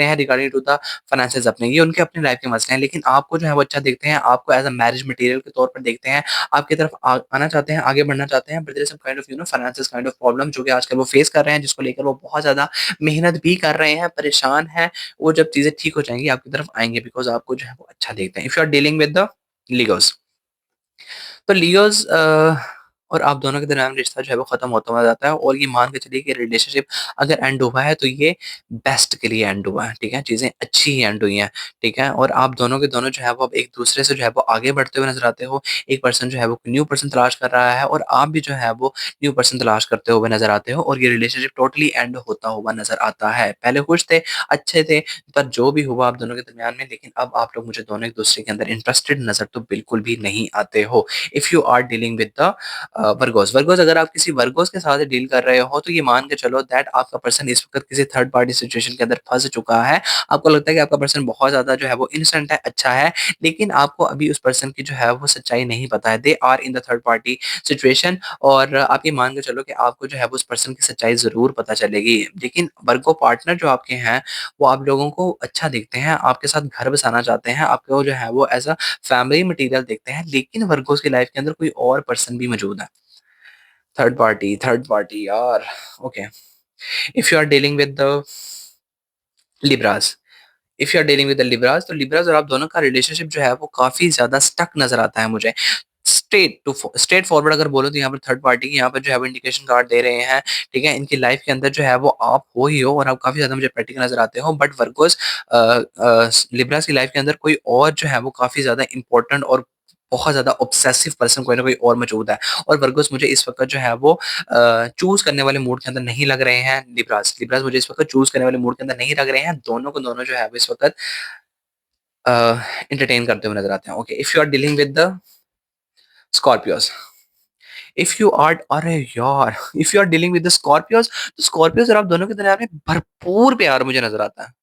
हैं रिगार्डिंग टू द फाइनेंसेस अपने, ये उनके अपनी लाइफ के मसले हैं, लेकिन आपको जो है वो अच्छा देखते हैं, आपको एज अ मैरिज मटेरियल के तौर पर देखते हैं, आपकी तरफ आना चाहते हैं, आगे बढ़ना चाहते हैं, but there is some kind of finances kind of problem जो कि आजकल वो फेस कर रहे हैं, जिसको लेकर वो बहुत ज़्यादा मेहनत भी कर रहे हैं, परेशान हैं। वो जब चीज़ें ठीक हो जाएँगी आपकी तरफ आएँगे, बिकॉज़ आपको जो है वो अच्छा देखते हैं। If you are dealing with the Leos, तो लियोज़ और आप दोनों के दरमियान रिश्ता जो है वो खत्म होता हुआ जाता है, और ये मान के चलिए कि रिलेशनशिप अगर एंड हुआ है तो ये बेस्ट के लिए एंड हुआ है, ठीक है? चीज़ें अच्छी ही एंड हुई हैं, ठीक है? और आप दोनों के दोनों जो है वो अब एक-दूसरे से जो है वो आगे बढ़ते हुए नज़र आते हो। एक पर्सन जो है वो न्यू पर्सन तलाश कर रहा है और आप भी जो है वो न्यू पर्सन तलाश करते हुए नज़र आते हो, और ये रिलेशनशिप टोटली एंड होता हुआ नज़र आता है। पहले खुश थे, अच्छे थे, पर जो भी हुआ आप दोनों के दरमियान में, लेकिन अब आप लोग मुझे दोनों एक-दूसरे के अंदर इंटरेस्टेड नज़र तो बिल्कुल भी नहीं आते हो। If you are dealing with the Virgos, अगर आप किसी वर्गोस के साथ डील कर रहे हो, तो ये मान के चलो दैट आपका पर्सन इस वक्त किसी थर्ड पार्टी सिचुएशन के अंदर फंस चुका है। आपको लगता है कि आपका पर्सन बहुत ज्यादा जो है वो इनोसेंट है, अच्छा है, लेकिन आपको अभी उस पर्सन की जो है वो सच्चाई नहीं पता है। They are in the third party situation, और आप ये मान के चलो कि आपको जो है वो उस पर्सन की सच्चाई जरूर पता चलेगी। लेकिन वर्गो पार्टनर जो आपके हैं, वो आप लोगों को अच्छा देखते हैं, आपके साथ घर बसाना चाहते हैं, आपको जो है वो एज अ फैमिली मटेरियल देखते हैं, लेकिन वर्गोस की लाइफ के अंदर कोई और पर्सन भी मौजूद है। थर्ड पार्टी यार, okay. If you are dealing with the Libras, if you are dealing with the Libras, तो लिब्रास और आप दोनों का रिलेशनशिप जो है वो काफी ज्यादा स्टक नजर आता है मुझे। स्ट्रेट फॉरवर्ड अगर बोलो तो यहाँ पर थर्ड पार्टी की यहाँ पर जो है वो इंडिकेशन कार्ड दे रहे हैं, ठीक है? इनकी लाइफ के अंदर जो है वो आप हो ही हो, और आप काफी ज्यादा मुझे प्रैक्टिकल नजर आते हो, बट वर्गोस लिब्रास की लाइफ के अंदर कोई और जो है वो काफी ज्यादा इंपॉर्टेंट और बहुत ज्यादा ऑब्सेसिव पर्सन कोई ना कोई और मौजूद है, और वर्गोस मुझे इस वक्त जो है वो चूज करने वाले मूड के अंदर नहीं लग रहे हैं। लिब्रास लिब्रास मुझे इस वक्त चूज करने वाले मूड के अंदर नहीं लग रहे हैं। दोनों को दोनों जो है वो इस वक्त एंटरटेन करते हुए नजर आते हैं। Okay, if you are dealing with the Scorpios, if you are अरे यार if you are dealing with the Scorpios, तो स्कॉर्पियोस और आप दोनों के दरमियान में भरपूर प्यार मुझे नजर आता है।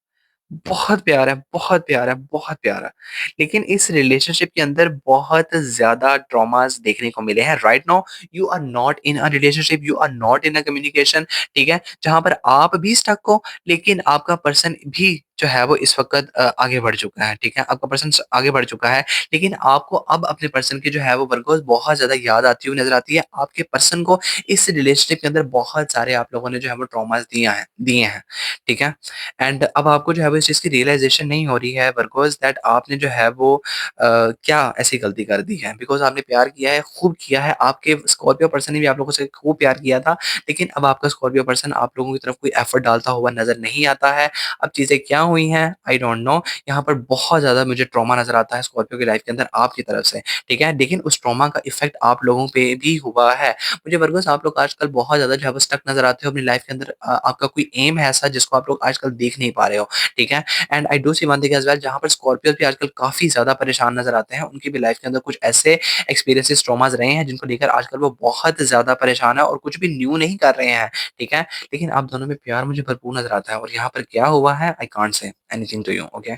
बहुत प्यार है, बहुत प्यार है, बहुत प्यार है। लेकिन इस रिलेशनशिप के अंदर बहुत ज़्यादा ट्रॉमास देखने को मिले हैं। Right now you are not in a relationship, you are not in a communication, ठीक है? जहाँ पर आप भी स्टक हो, लेकिन आपका पर्सन भी जो है वो इस वक़्त आगे बढ़ चुका है, ठीक है? आपका पर्सन स आगे बढ़ चुका है, लेकिन आपको अब अपने पर्सन की जो है वो वर्गोज़ बहुत ज़्यादा याद आती हुई नज़र आती है। आपके पर्सन को इस रिलेशनशिप के अंदर बहुत सारे आप लोगों ने जो है वो ट्रॉमास दिए हैं, ठीक है? एंड अब आपको जो है वो इस चीज़ की रियलाइज़ेशन नहीं हो रही है बिकॉज़ दैट आपने जो है वो क्या ऐसी गलती कर दी है? बिकॉज़ आपने प्यार किया है, खूब किया है, आपके स्कॉर्पियो पर्सन ने भी आप लोगों से खूब प्यार किया था, लेकिन अब आपका स्कॉर्पियो पर्सन आप लोगों की तरफ कोई एफर्ट डालता हुआ नज़र नहीं आता है। अब चीज़ें क्या हुई हैं? I don't know. यहाँ पर बहुत ज़्यादा मुझे ट्रॉमा नज़र आता है स्कॉर्पियो की लाइफ़ के अंदर आपकी तरफ से, ठीक है? लेकिन उस ट्रॉमा का इफ़ेक्ट आप लोगों पे भी हुआ है। मुझे वर्गोस आप लोग आजकल बहुत ज़्यादा जो है वो स्टक नज़र आते हो अपनी लाइफ़ के अंदर। आपका कोई एम है ऐसा जिसको आप लोग आजकल देख नहीं पा रहे हो, ठीक है? And I do see one thing as well, जहाँ पर स्कॉर्पियोज़ भी आजकल काफ़ी ज़्यादा परेशान नज़र आते हैं। उनकी भी लाइफ़ के अंदर कुछ ऐसे एक्सपीरियंसेस, ट्रॉमास रहे हैं जिनको लेकर आजकल वो बहुत ज़्यादा परेशान है और कुछ भी न्यू नहीं कर रहे हैं, ठीक है? लेकिन आप दोनों में प्यार मुझे भरपूर नज़र आता है, और यहाँ पर क्या हुआ है I can't say anything to you, okay?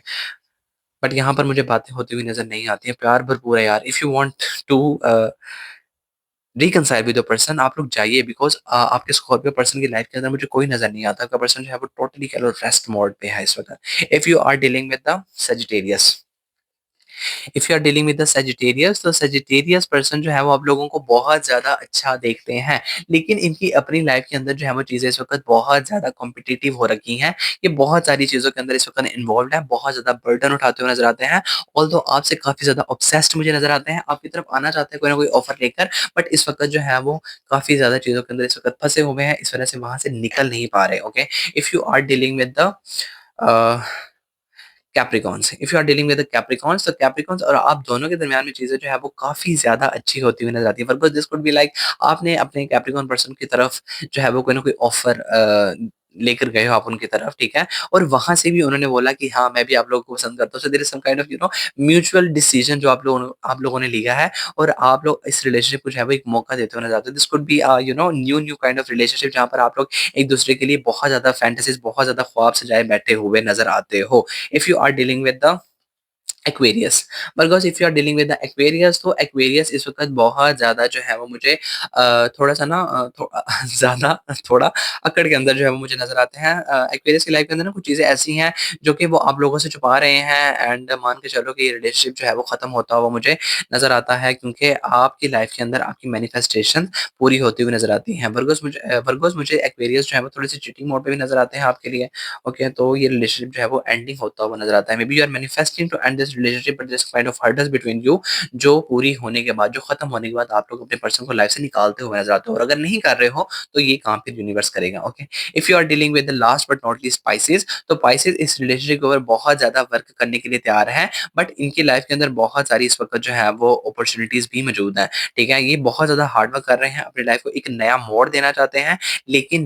But यहाँ पर मुझे बातें होती हुई नज़र नहीं आती हैं। प्यार भरपूर है यार। If you want to reconcile with the person, आप लोग जाइए बिकॉज़ आपके स्कॉर्पियो पर्सन की लाइफ के अंदर मुझे कोई नज़र नहीं आता। आपका पर्सन जो है वो टोटली कह लो रेस्ट मोड पे है इस वक़्त। If you are dealing with the Sagittarius, if you are dealing with the Sagittarius, तो सेजिटेरियस पर्सन जो है वो आप लोगों को बहुत ज़्यादा अच्छा देखते हैं, लेकिन इनकी अपनी लाइफ के अंदर जो है वो चीज़ें इस वक़्त बहुत ज़्यादा कॉम्पिटिटिव हो रखी हैं। ये बहुत सारी चीज़ों के अंदर इस वक़्त इन्वॉल्व्ड है, बहुत ज़्यादा बर्डन उठाते हुए नज़र आते हैं। ऑल्दो आपसे काफ़ी ज़्यादा ऑब्सेस्ड मुझे नज़र आते हैं, आपकी तरफ आना चाहते हैं कोई ना कोई ऑफ़र लेकर, बट इस वक़्त जो है वो काफ़ी ज़्यादा चीज़ों के अंदर इस वक़्त फँसे हुए हैं, इस वज़ह से वहाँ से निकल नहीं पा रहे, okay? If you are dealing with the a Capricorns, if you are dealing with the Capricorns, तो कैप्रिकॉन्स और आप दोनों के दरमियान में चीज़ें जो है वो काफ़ी ज़्यादा अच्छी होती हुई नज़र आती है। Because this could be like आपने अपने कैप्रिकॉन पर्सन की तरफ जो है वो कोई ना कोई ऑफ़र लेकर गए हो आप उनकी तरफ, ठीक है? और वहाँ से भी उन्होंने बोला कि हाँ, मैं भी आप लोगों को पसंद करता हूँ। So there is some kind of mutual decision जो आप लोगों ने लिया है और आप लोग इस रिलेशनशिप को जो है वो एक मौका देते हुए नज़र आते हो। This could B new kind of relationship जहाँ पर आप लोग एक-दूसरे के लिए बहुत ज़्यादा फैंटेसीज़, बहुत ज़्यादा ख्वाब सजाए बैठे हुए नज़र आते हो। If you are dealing with the Aquarius, because if you are dealing with the Aquarius, तो एक्वेरियस इस वक़्त बहुत ज़्यादा जो है वो मुझे थोड़ा-सा ना ज़्यादा थोड़ा अकड़ के अंदर जो है वो मुझे नज़र आते हैं। एक्वेरियस की लाइफ़ के अंदर ना कुछ चीज़ें ऐसी हैं जो कि वो आप लोगों से छुपा रहे हैं एंड मान के चलो कि ये रिलेशनशिप जो है वो ख़त्म होता हुआ मुझे नज़र आता है, क्योंकि आपकी लाइफ़ के अंदर आपकी मैनिफेस्टेशन पूरी होती हुई नज़र आती हैं। वर्गोस मुझे एक्वेरियस जो है वो थोड़ी-सी चीटिंग मोड पे भी नज़र आते हैं आपके लिए। ओके, तो ये रिलेशनशिप जो है वो एंडिंग होता हुआ नज़र आता है। Maybe you are manifesting to end this relationship but this kind of hurdles between you, जो पूरी होने के बाद, जो खत्म होने के बाद आप लोग अपने पर्सन को लाइफ से निकालते हुए नज़र आते हो, और अगर नहीं कर रहे हो तो ये काम फिर यूनिवर्स करेगा। Okay, if you are dealing with the last but not least Pisces, तो स्पाइसेस इस रिलेशनशिप के ऊपर बहुत ज़्यादा वर्क करने के लिए तैयार हैं, बट इनकी लाइफ के अंदर बहुत सारी इस वक़्त जो है वो अपॉर्च्युनिटीज़ भी मौजूद हैं। ठीक है? ये बहुत ज़्यादा हार्ड वर्क कर रहे हैं, अपनी लाइफ को एक नया मोड़ देना चाहते हैं, लेकिन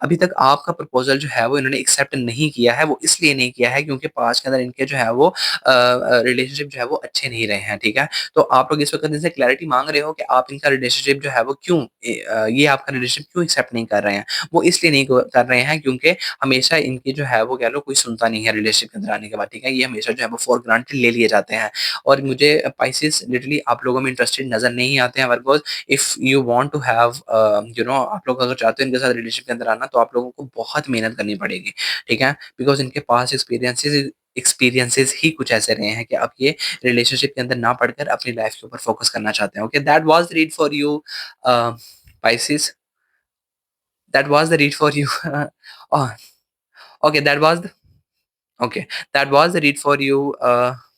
अभी तक आपका प्रपोज़ल जो है वो इन्होंने एक्सेप्ट नहीं किया है। वो इसलिए नहीं किया है क्योंकि पास्ट के अंदर इनके जो है वो रिलेशनशिप जो है वो अच्छे नहीं रहे हैं, ठीक है? तो आप लोग इस वक़्त इनसे क्लैरिटी माँग रहे हो कि आप इनका रिलेशनशिप जो है वो क्यों ये आपका रिलेशनशिप क्यों एक्सेप्ट नहीं कर रहे हैं? वो इसलिए नहीं कर रहे हैं क्योंकि हमेशा इनकी जो है वो कह लो कोई सुनता नहीं है रिलेशनशिप के अंदर आने के बाद, ठीक है? ये हमेशा जो है वो फॉर ग्रांटेड ले लिए जाते हैं, और मुझे स्पाइसेस लिटरली आप लोगों में इंटरेस्टेड नज़र नहीं आते हैं। Because if you want to have आप लोग अगर चाहते हो इनके साथ रिलेशनशिप के अंदर आना, तो आप लोगों को बहुत मेहनत करनी पड़ेगी, ठीक है? बिकॉज़ इनके पास एक्सपीरियंसेस ही कुछ ऐसे रहे हैं कि आप ये रिलेशनशिप के अंदर ना पढ़कर अपनी लाइफ के ऊपर फोकस करना चाहते हैं। Okay, that was the read for you Pisces, that was the read for you oh, okay, okay, that was the read for you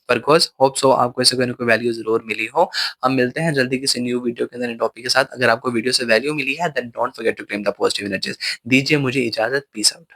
Virgos, hope so आपको इससे कोई ना कोई वैल्यू ज़रूर मिली हो। हम मिलते हैं जल्दी किसी न्यू वीडियो के अंदर नए टॉपिक के साथ। अगर आपको वीडियो से वैल्यू मिली है, then don't forget to claim the positive energies. दीजिए मुझे इजाज़त, पीस आउट।